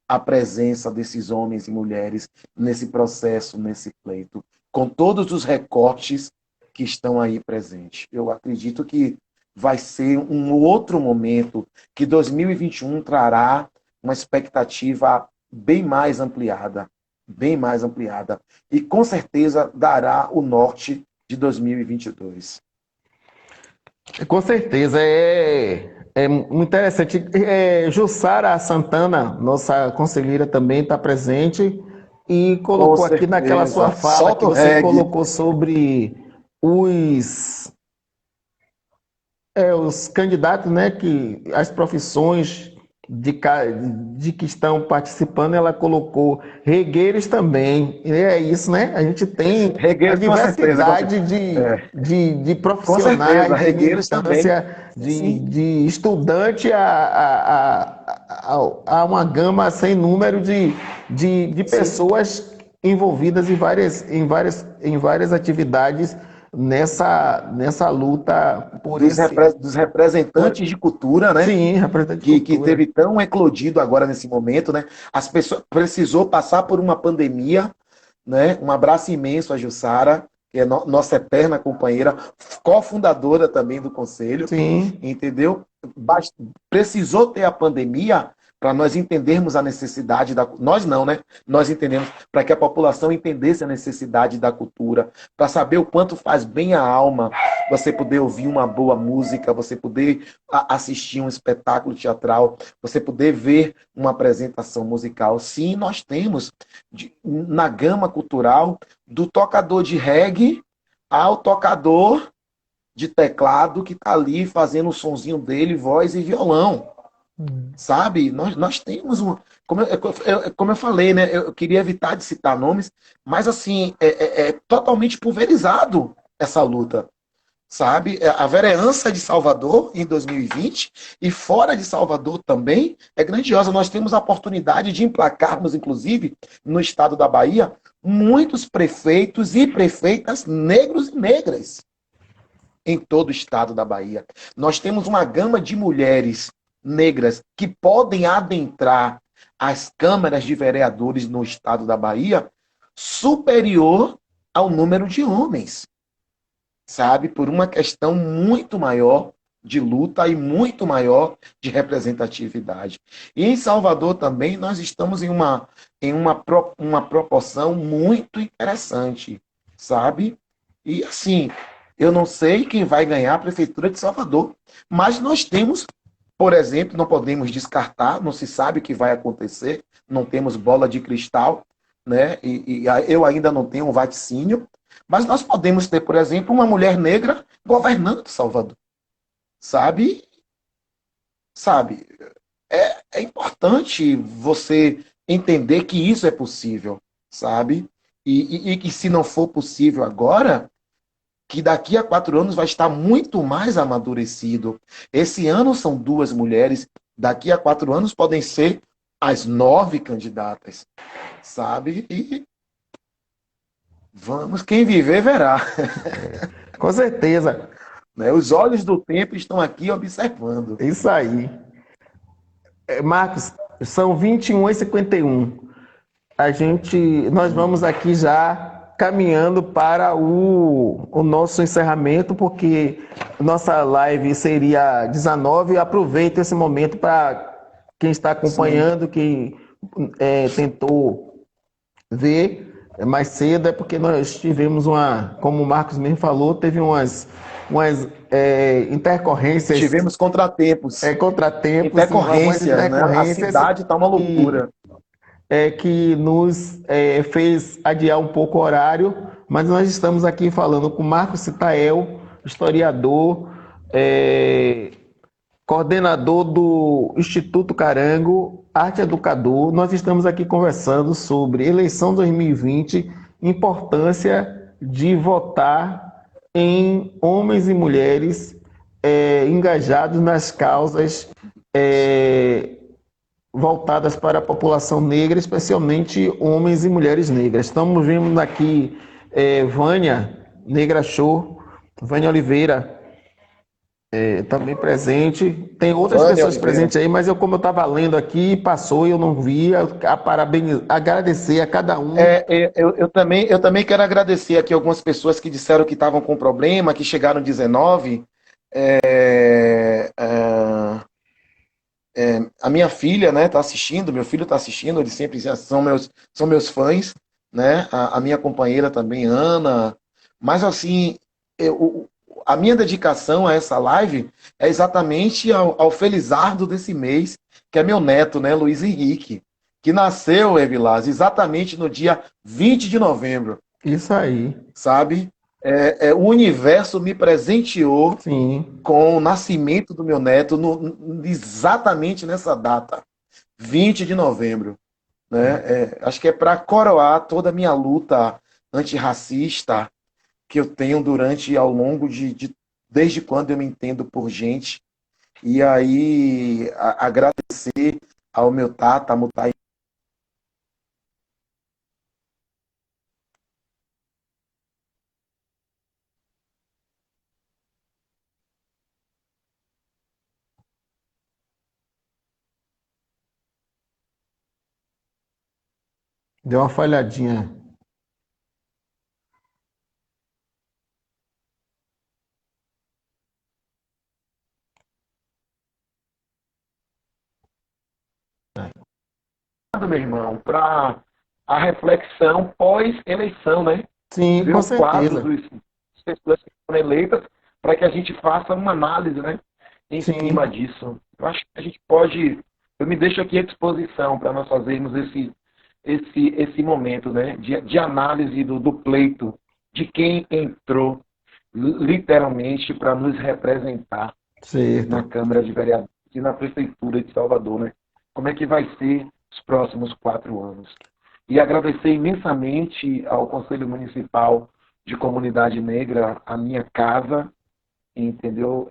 a presença desses homens e mulheres nesse processo, nesse pleito, com todos os recortes que estão aí presentes. Eu acredito que vai ser um outro momento, que 2021 trará uma expectativa bem mais ampliada, e com certeza dará o norte de 2022. Com certeza, é muito interessante. Jussara Santana, nossa conselheira, também está presente e colocou aqui naquela sua fala que você colocou sobre os candidatos, né, que as profissões de que estão participando, ela colocou regueiros também. E é isso, né? A gente tem a diversidade de profissionais, regueiros também, de estudante a uma gama sem número de pessoas envolvidas em várias atividades nessa luta por dos representantes de cultura, né? Sim, representantes que teve tão eclodido agora nesse momento, né? As pessoas precisou passar por uma pandemia, né? Um abraço imenso a Jussara, que é nossa eterna companheira, cofundadora também do conselho. Sim. Entendeu? Precisou ter a pandemia para nós entendermos a necessidade da... Nós não, né? Nós entendemos, para que a população entendesse a necessidade da cultura, para saber o quanto faz bem a alma você poder ouvir uma boa música, você poder assistir um espetáculo teatral, você poder ver uma apresentação musical. Sim, nós temos na gama cultural, do tocador de reggae ao tocador de teclado que está ali fazendo o sonzinho dele, voz e violão. Sabe? Nós temos um... Como eu falei, né? Eu queria evitar de citar nomes, mas assim, é totalmente pulverizado essa luta. Sabe? A vereança de Salvador em 2020 e fora de Salvador também é grandiosa. Nós temos a oportunidade de emplacarmos, inclusive, no estado da Bahia, muitos prefeitos e prefeitas negros e negras em todo o estado da Bahia. Nós temos uma gama de mulheres negras que podem adentrar as câmaras de vereadores no estado da Bahia superior ao número de homens, sabe? Por uma questão muito maior de luta e muito maior de representatividade. E em Salvador também nós estamos em uma proporção muito interessante, sabe? E assim, eu não sei quem vai ganhar a Prefeitura de Salvador, mas nós temos, por exemplo, não podemos descartar, não se sabe o que vai acontecer, não temos bola de cristal, né? E eu ainda não tenho um vaticínio, mas nós podemos ter, por exemplo, uma mulher negra governando Salvador. Sabe? É importante você entender que isso é possível, sabe? E que se não for possível agora, que daqui a 4 anos vai estar muito mais amadurecido. Esse ano são 2 mulheres, daqui a 4 anos podem ser as 9 candidatas, sabe? E vamos, quem viver verá. Com certeza. Os olhos do tempo estão aqui observando. Isso aí. Marcos, são 21h51. Nós vamos aqui já caminhando para o nosso encerramento, porque nossa live seria 19. Aproveito esse momento para quem está acompanhando, quem tentou ver mais cedo, é porque nós tivemos como o Marcos mesmo falou, teve umas intercorrências, Tivemos contratempos, contratempos, algumas intercorrências, né? A intercorrências cidade está uma que, loucura. que nos fez adiar um pouco o horário, mas nós estamos aqui falando com Marcos Citael, historiador, coordenador do Instituto Carango, arte educador. Nós estamos aqui conversando sobre eleição 2020, importância de votar em homens e mulheres engajados nas causas voltadas para a população negra, especialmente homens e mulheres negras. Estamos vendo aqui Vânia Negra Show, Vânia Oliveira, também presente. Tem outras Vânia pessoas Oliveira. presentes aí, mas como eu estava lendo aqui, passou e eu não vi. Agradecer a cada um. Eu também quero agradecer aqui algumas pessoas que disseram que estavam com problema, que chegaram 19. A minha filha, né, está assistindo, meu filho está assistindo, eles sempre são meus fãs, né? A minha companheira também, Ana. Mas assim, a minha dedicação a essa live é exatamente ao felizardo desse mês, que é meu neto, né, Luiz Henrique, que nasceu, Evilás, exatamente no dia 20 de novembro. Isso aí. Sabe? O universo me presenteou Sim. com o nascimento do meu neto exatamente nessa data, 20 de novembro. Né? Acho que é para coroar toda a minha luta antirracista que eu tenho ao longo desde quando eu me entendo por gente. E aí, agradecer ao meu tata, Mutai. Deu uma falhadinha. Meu irmão, para a reflexão pós-eleição, né? Sim, Ver com o quadro certeza. das pessoas que foram eleitas para que a gente faça uma análise, né? Em Sim. cima disso. Eu acho que a gente pode. Eu me deixo aqui à disposição para nós fazermos esse momento, né? De análise do pleito, de quem entrou literalmente para nos representar na Certo. Câmara de Vereadores e na Prefeitura de Salvador, né? Como é que vai ser os próximos 4 anos? E agradecer imensamente ao Conselho Municipal de Comunidade Negra, a minha casa, entendeu?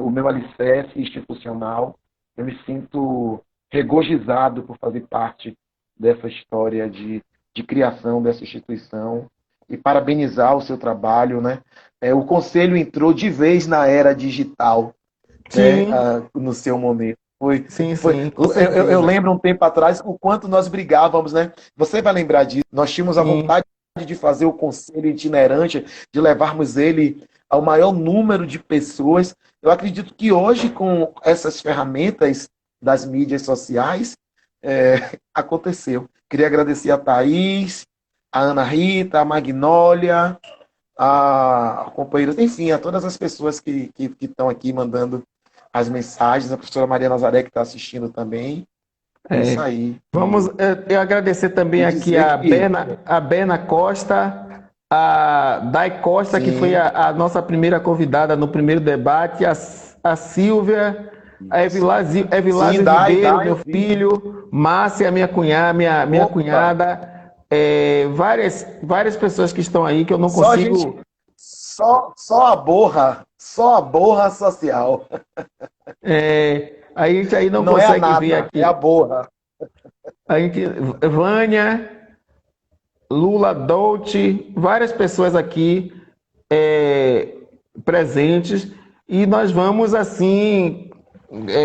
O meu alicerce institucional. Eu me sinto regozijado por fazer parte dessa história de criação dessa instituição e parabenizar o seu trabalho, né? O Conselho entrou de vez na era digital, né? Sim, No seu momento. sim, sim, com Eu certeza. lembro um tempo atrás o quanto nós brigávamos, né? Você vai lembrar disso. Nós tínhamos a Sim, vontade de fazer o conselho itinerante, de levarmos ele ao maior número de pessoas. Eu acredito que hoje, com essas ferramentas das mídias sociais, aconteceu. Queria agradecer a Thaís, a Ana Rita, a Magnólia, a companheira, enfim, a todas as pessoas que estão aqui mandando as mensagens, a professora Maria Nazaré que está assistindo também. É isso é. aí. Vamos eu agradecer também E aqui dizer que, a Berna Costa, a Dai Costa, que foi sim, a nossa primeira convidada no primeiro debate, a Silvia, a sim, Evilásio dai, Ribeiro, dai, meu eu vi. filho, Márcia, minha Opa, cunhada, várias pessoas que estão aí que eu não só a gente, consigo. só a borra social. A gente aí não Não é a consegue ver nata, é a aqui. borra. A gente, Vânia, Lula Dolce, várias pessoas aqui presentes, e nós vamos assim,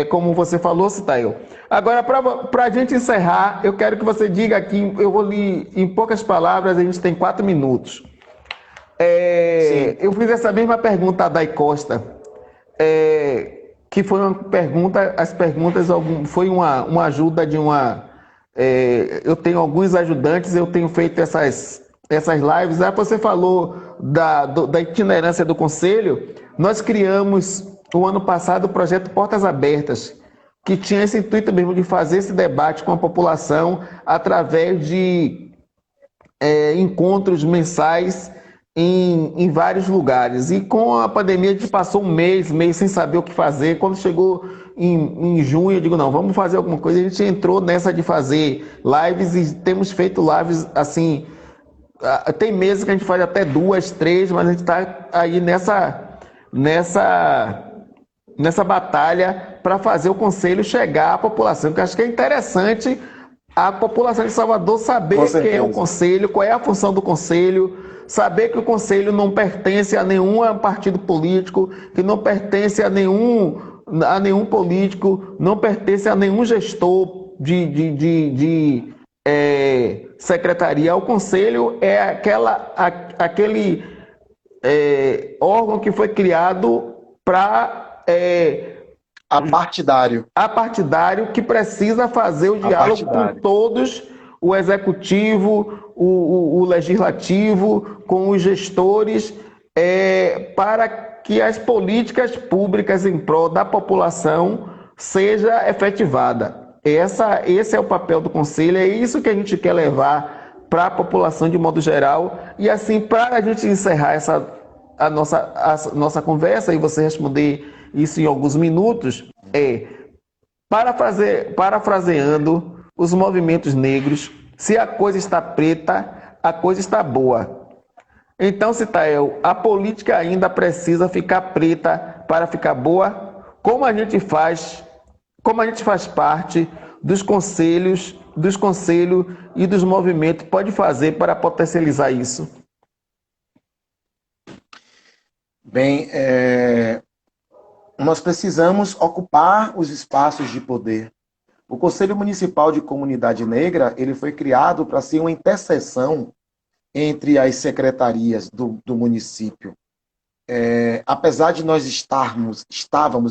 como você falou, Citaio. Agora, para a gente encerrar, eu quero que você diga aqui, eu vou ler em poucas palavras, a gente tem 4 minutos. Sim, Eu fiz essa mesma pergunta a Dai Costa, que foi uma pergunta, as perguntas foi uma ajuda de uma eu tenho alguns ajudantes, eu tenho feito essas lives. Você falou da itinerância do Conselho. Nós criamos, o ano passado, o projeto Portas Abertas, que tinha esse intuito mesmo de fazer esse debate com a população através de encontros mensais em vários lugares. E com a pandemia a gente passou um mês sem saber o que fazer. Quando chegou em junho, eu digo, não, vamos fazer alguma coisa. A gente entrou nessa de fazer lives e temos feito lives assim. Tem meses que a gente faz até 2, 3, mas a gente está aí nessa batalha para fazer o Conselho chegar à população, que eu acho que é interessante a população de Salvador saber quem é o Conselho, qual é a função do Conselho, saber que o Conselho não pertence a nenhum partido político, que não pertence a nenhum político, não pertence a nenhum gestor de secretaria. O Conselho é aquele órgão que foi criado para apartidário que precisa fazer o diálogo com todos, o executivo, o legislativo, com os gestores, para que as políticas públicas em prol da população seja efetivada. Esse é o papel do Conselho, é isso que a gente quer levar para a população de modo geral. E assim, para a gente encerrar a nossa conversa e você responder isso em alguns minutos, parafraseando os movimentos negros, se a coisa está preta, a coisa está boa. Então, Citael, a política ainda precisa ficar preta para ficar boa? Como a gente faz parte dos conselhos e dos movimentos, pode fazer para potencializar isso? Bem, nós precisamos ocupar os espaços de poder. O Conselho Municipal de Comunidade Negra, ele foi criado para ser uma interseção entre as secretarias do município. Apesar de nós estávamos,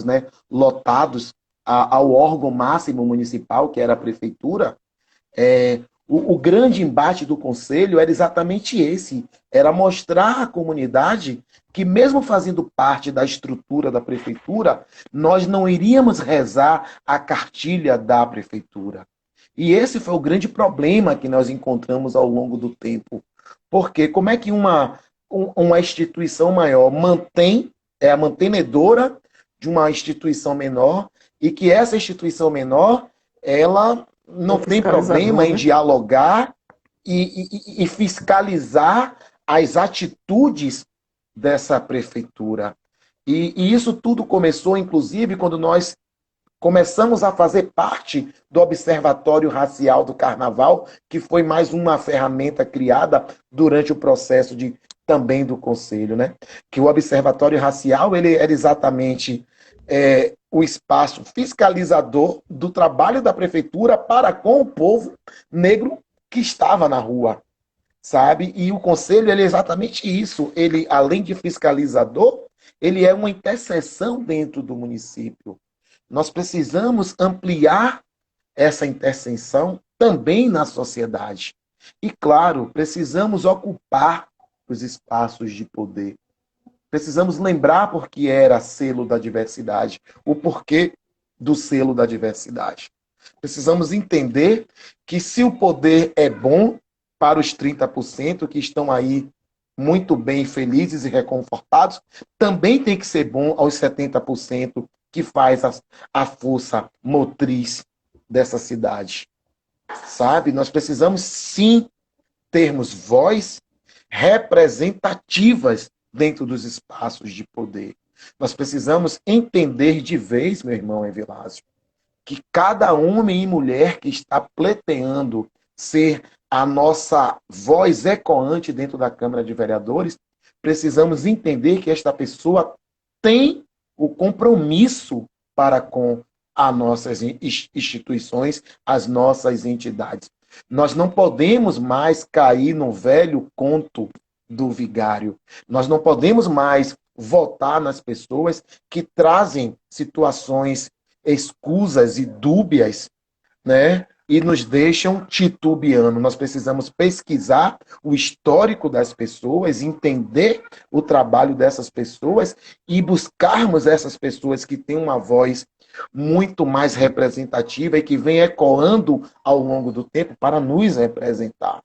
né, lotados ao órgão máximo municipal, que era a prefeitura, o grande embate do Conselho era exatamente esse, era mostrar à comunidade que mesmo fazendo parte da estrutura da prefeitura, nós não iríamos rezar a cartilha da prefeitura. E esse foi o grande problema que nós encontramos ao longo do tempo. Porque como é que uma instituição maior é a mantenedora de uma instituição menor, e que essa instituição menor, ela não tem problema em dialogar e fiscalizar as atitudes dessa prefeitura. E isso tudo começou, inclusive, quando nós começamos a fazer parte do Observatório Racial do Carnaval, que foi mais uma ferramenta criada durante o processo também do Conselho, né? Que o Observatório Racial, ele era exatamente o espaço fiscalizador do trabalho da prefeitura para com o povo negro que estava na rua, sabe? E o Conselho, ele é exatamente isso. Ele, além de fiscalizador, ele é uma interseção dentro do município. Nós precisamos ampliar essa interseção também na sociedade. E, claro, precisamos ocupar os espaços de poder. Precisamos lembrar porque era selo da diversidade, o porquê do selo da diversidade. Precisamos entender que se o poder é bom para os 30% que estão aí muito bem, felizes e reconfortados, também tem que ser bom aos 70% que faz a força motriz dessa cidade. Sabe? Nós precisamos, sim, termos voz representativas dentro dos espaços de poder. Nós precisamos entender de vez, meu irmão Evilásio, que cada homem e mulher que está pleiteando ser a nossa voz ecoante dentro da Câmara de Vereadores, precisamos entender que esta pessoa tem o compromisso para com as nossas instituições, as nossas entidades. Nós não podemos mais cair no velho conto do vigário. Nós não podemos mais votar nas pessoas que trazem situações escusas e dúbias, né, e nos deixam titubeando. Nós precisamos pesquisar o histórico das pessoas, entender o trabalho dessas pessoas e buscarmos essas pessoas que têm uma voz muito mais representativa e que vem ecoando ao longo do tempo para nos representar,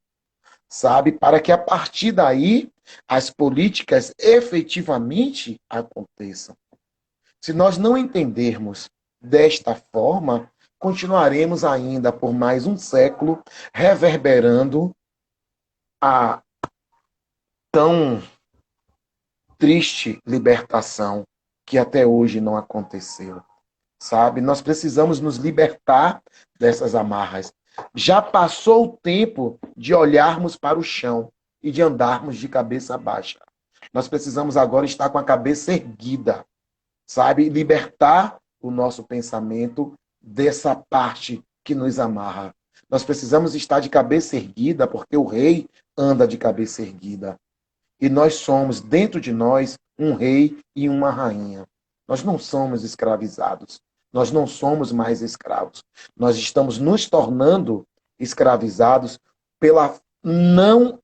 sabe? Para que a partir daí as políticas efetivamente aconteçam. Se nós não entendermos desta forma, continuaremos ainda por mais um século reverberando a tão triste libertação que até hoje não aconteceu, sabe? Nós precisamos nos libertar dessas amarras. Já passou o tempo de olharmos para o chão e de andarmos de cabeça baixa. Nós precisamos agora estar com a cabeça erguida, sabe? Libertar o nosso pensamento dessa parte que nos amarra. Nós precisamos estar de cabeça erguida, porque o rei anda de cabeça erguida. E nós somos, dentro de nós, um rei e uma rainha. Nós não somos escravizados. Nós não somos mais escravos. Nós estamos nos tornando escravizados pela não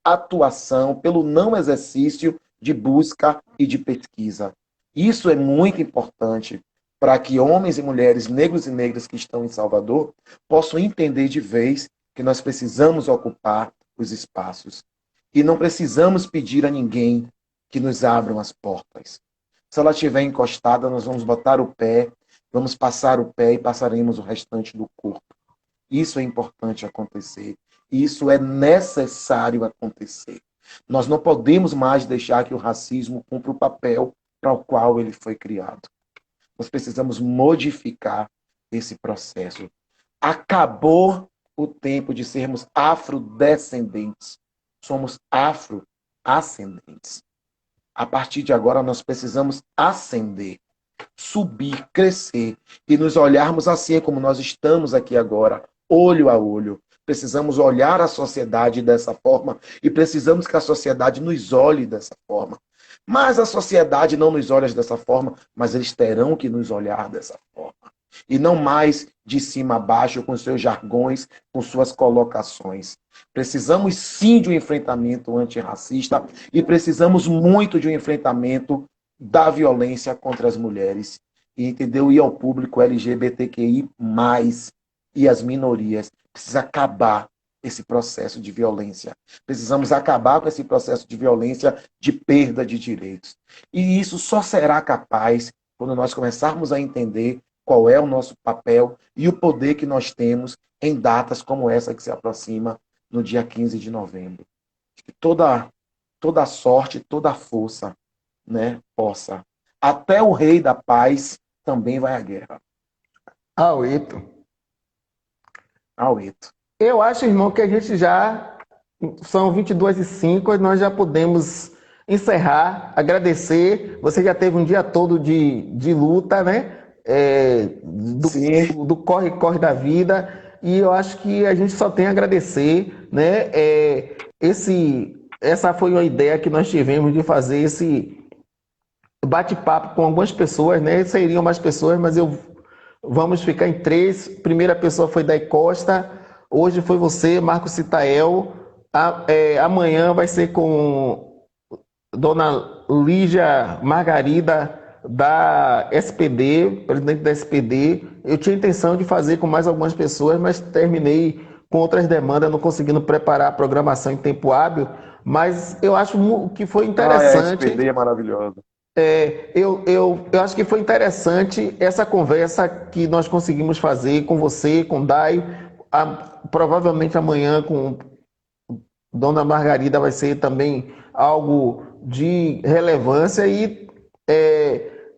atuação, pelo não exercício de busca e de pesquisa. Isso é muito importante para que homens e mulheres, negros e negras que estão em Salvador, possam entender de vez que nós precisamos ocupar os espaços. E não precisamos pedir a ninguém que nos abram as portas. Se ela estiver encostada, nós vamos botar o pé, vamos passar o pé e passaremos o restante do corpo. Isso é importante acontecer. Isso é necessário acontecer. Nós não podemos mais deixar que o racismo cumpra o papel para o qual ele foi criado. Nós precisamos modificar esse processo. Acabou o tempo de sermos afrodescendentes. Somos afroascendentes. A partir de agora, nós precisamos ascender, subir, crescer e nos olharmos assim como nós estamos aqui agora, olho a olho. Precisamos olhar a sociedade dessa forma e precisamos que a sociedade nos olhe dessa forma. Mas a sociedade não nos olha dessa forma, mas eles terão que nos olhar dessa forma. E não mais de cima a baixo, com seus jargões, com suas colocações. Precisamos sim de um enfrentamento antirracista e precisamos muito de um enfrentamento da violência contra as mulheres. E entendeu? E ao público LGBTQI+, e as minorias. Precisa acabar esse processo de violência. Precisamos acabar com esse processo de violência, de perda de direitos. E isso só será capaz quando nós começarmos a entender qual é o nosso papel e o poder que nós temos em datas como essa que se aproxima no dia 15 de novembro. Que toda sorte, toda força, né, possa. Até o rei da paz também vai à guerra. Auito. Auito. Eu acho, irmão, que a gente já... São 22h05, nós já podemos encerrar, agradecer. Você já teve um dia todo de luta, né? Do corre-corre da vida. E eu acho que a gente só tem a agradecer, né? Essa foi uma ideia que nós tivemos de fazer esse bate-papo com algumas pessoas, né? Seriam mais pessoas, mas vamos ficar em 3. Primeira pessoa foi Day Costa, hoje foi você, Marcos Citael. Amanhã vai ser com Dona Lígia Margarida, da SPD, presidente da SPD. Eu tinha intenção de fazer com mais algumas pessoas, mas terminei com outras demandas, não conseguindo preparar a programação em tempo hábil. Mas eu acho que foi interessante. A SPD é maravilhosa. Eu acho que foi interessante essa conversa que nós conseguimos fazer com você, com Dai. Provavelmente amanhã com Dona Margarida vai ser também algo de relevância e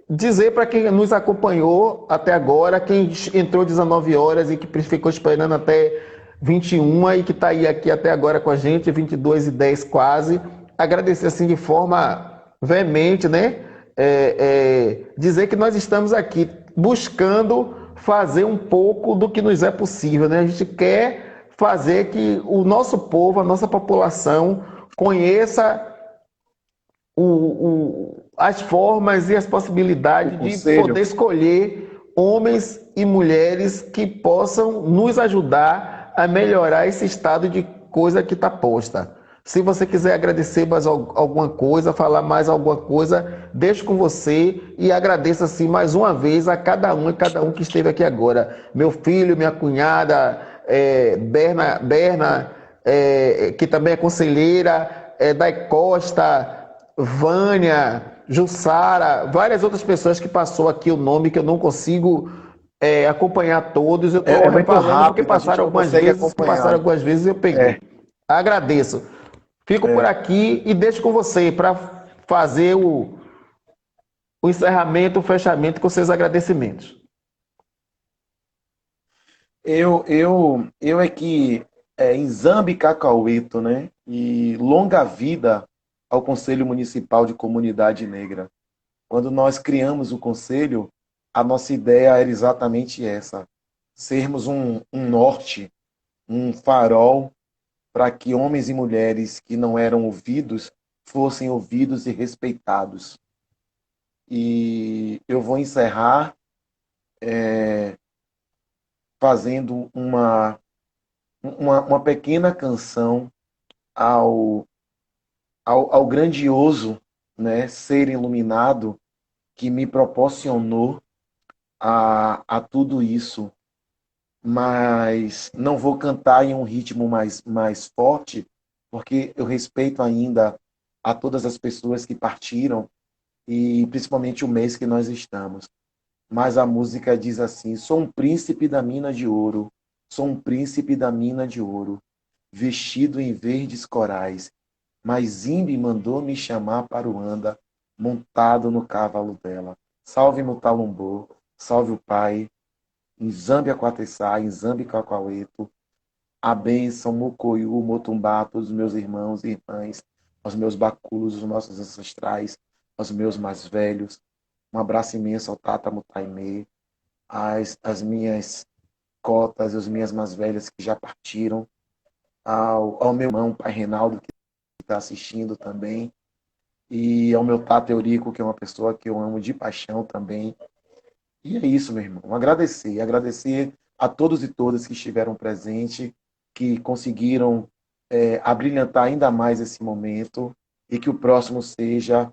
dizer para quem nos acompanhou até agora, quem entrou 19 horas e que ficou esperando até 21 e que está aí aqui até agora com a gente, 22h10 quase, agradecer assim de forma veemente, né? Dizer que nós estamos aqui buscando fazer um pouco do que nos é possível, né? A gente quer fazer que o nosso povo, a nossa população conheça as formas e as possibilidades de poder escolher homens e mulheres que possam nos ajudar a melhorar esse estado de coisa que está posta. Se você quiser agradecer mais alguma coisa, falar mais alguma coisa, deixo com você e agradeço assim mais uma vez a cada um e cada um que esteve aqui agora. Meu filho, minha cunhada, Berna, que também é conselheira, Dai Costa, Vânia, Jussara, várias outras pessoas que passou aqui o nome que eu não consigo acompanhar todos. Eu É estou muito falando porque rápido, a gente não consegue passaram acompanhar. algumas vezes e eu É, peguei. Agradeço. Fico por é. aqui e deixo com você para fazer o encerramento, o fechamento com seus agradecimentos. Eu é que em Zambi Cacaueto, né? E longa vida ao Conselho Municipal de Comunidade Negra. Quando nós criamos o conselho, a nossa ideia era exatamente essa: sermos um norte, um farol para que homens e mulheres que não eram ouvidos fossem ouvidos e respeitados. E eu vou encerrar fazendo uma pequena canção ao, ao grandioso, né, ser iluminado que me proporcionou a tudo isso. Mas não vou cantar em um ritmo mais forte, porque eu respeito ainda a todas as pessoas que partiram e principalmente o mês que nós estamos. Mas a música diz assim: sou um príncipe da mina de ouro, sou um príncipe da mina de ouro, vestido em verdes corais, mas Zimbi mandou me chamar para o anda, montado no cavalo dela. Salve Mutalumbo, salve o pai, Nzambi Aquatessá, Nzambi Cacaueto, a bênção, Mocoiú, Motumbá, todos os meus irmãos e irmãs, aos meus baculos, os nossos ancestrais, aos meus mais velhos. Um abraço imenso ao Tata Mutaimê, às minhas cotas, as minhas mais velhas que já partiram, ao meu irmão, pai Reinaldo, que está assistindo também, e ao meu Tata Eurico, que é uma pessoa que eu amo de paixão também. E é isso, meu irmão. Agradecer a todos e todas que estiveram presentes, que conseguiram abrilhantar ainda mais esse momento e que o próximo seja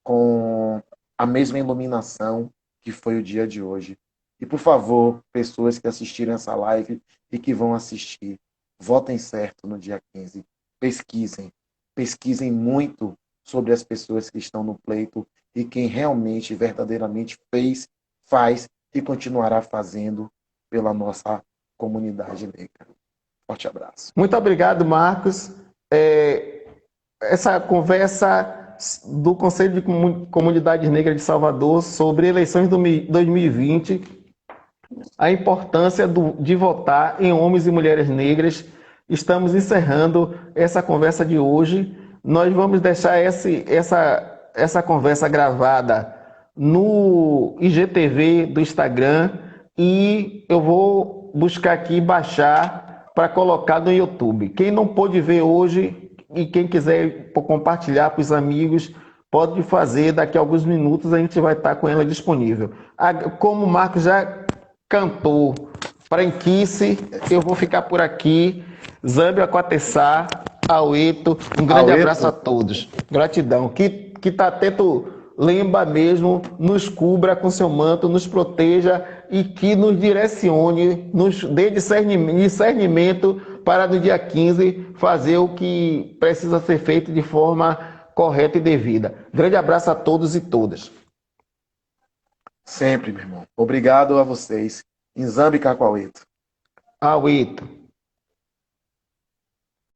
com a mesma iluminação que foi o dia de hoje. E, por favor, pessoas que assistiram essa live e que vão assistir, votem certo no dia 15. Pesquisem. Pesquisem muito sobre as pessoas que estão no pleito e quem realmente, verdadeiramente fez, faz e continuará fazendo pela nossa comunidade negra. Forte abraço. Muito obrigado, Marcos. Essa conversa do Conselho de Comunidades Negras de Salvador sobre eleições de 2020, a importância de votar em homens e mulheres negras. Estamos encerrando essa conversa de hoje. Nós vamos deixar essa conversa gravada no IGTV do Instagram e eu vou buscar aqui baixar para colocar no YouTube. Quem não pôde ver hoje e quem quiser compartilhar para os amigos, pode fazer. Daqui a alguns minutos a gente vai estar com ela disponível. Como o Marcos já cantou Franquice, eu vou ficar por aqui. Zambi Aquatessá, Aueto, um grande abraço a todos. Gratidão. Que Tateto Lemba mesmo nos cubra com seu manto, nos proteja e que nos direcione, nos dê discernimento para no dia 15 fazer o que precisa ser feito de forma correta e devida. Grande abraço a todos e todas. Sempre, meu irmão. Obrigado a vocês. Nzambi Cacaueto. Aueto.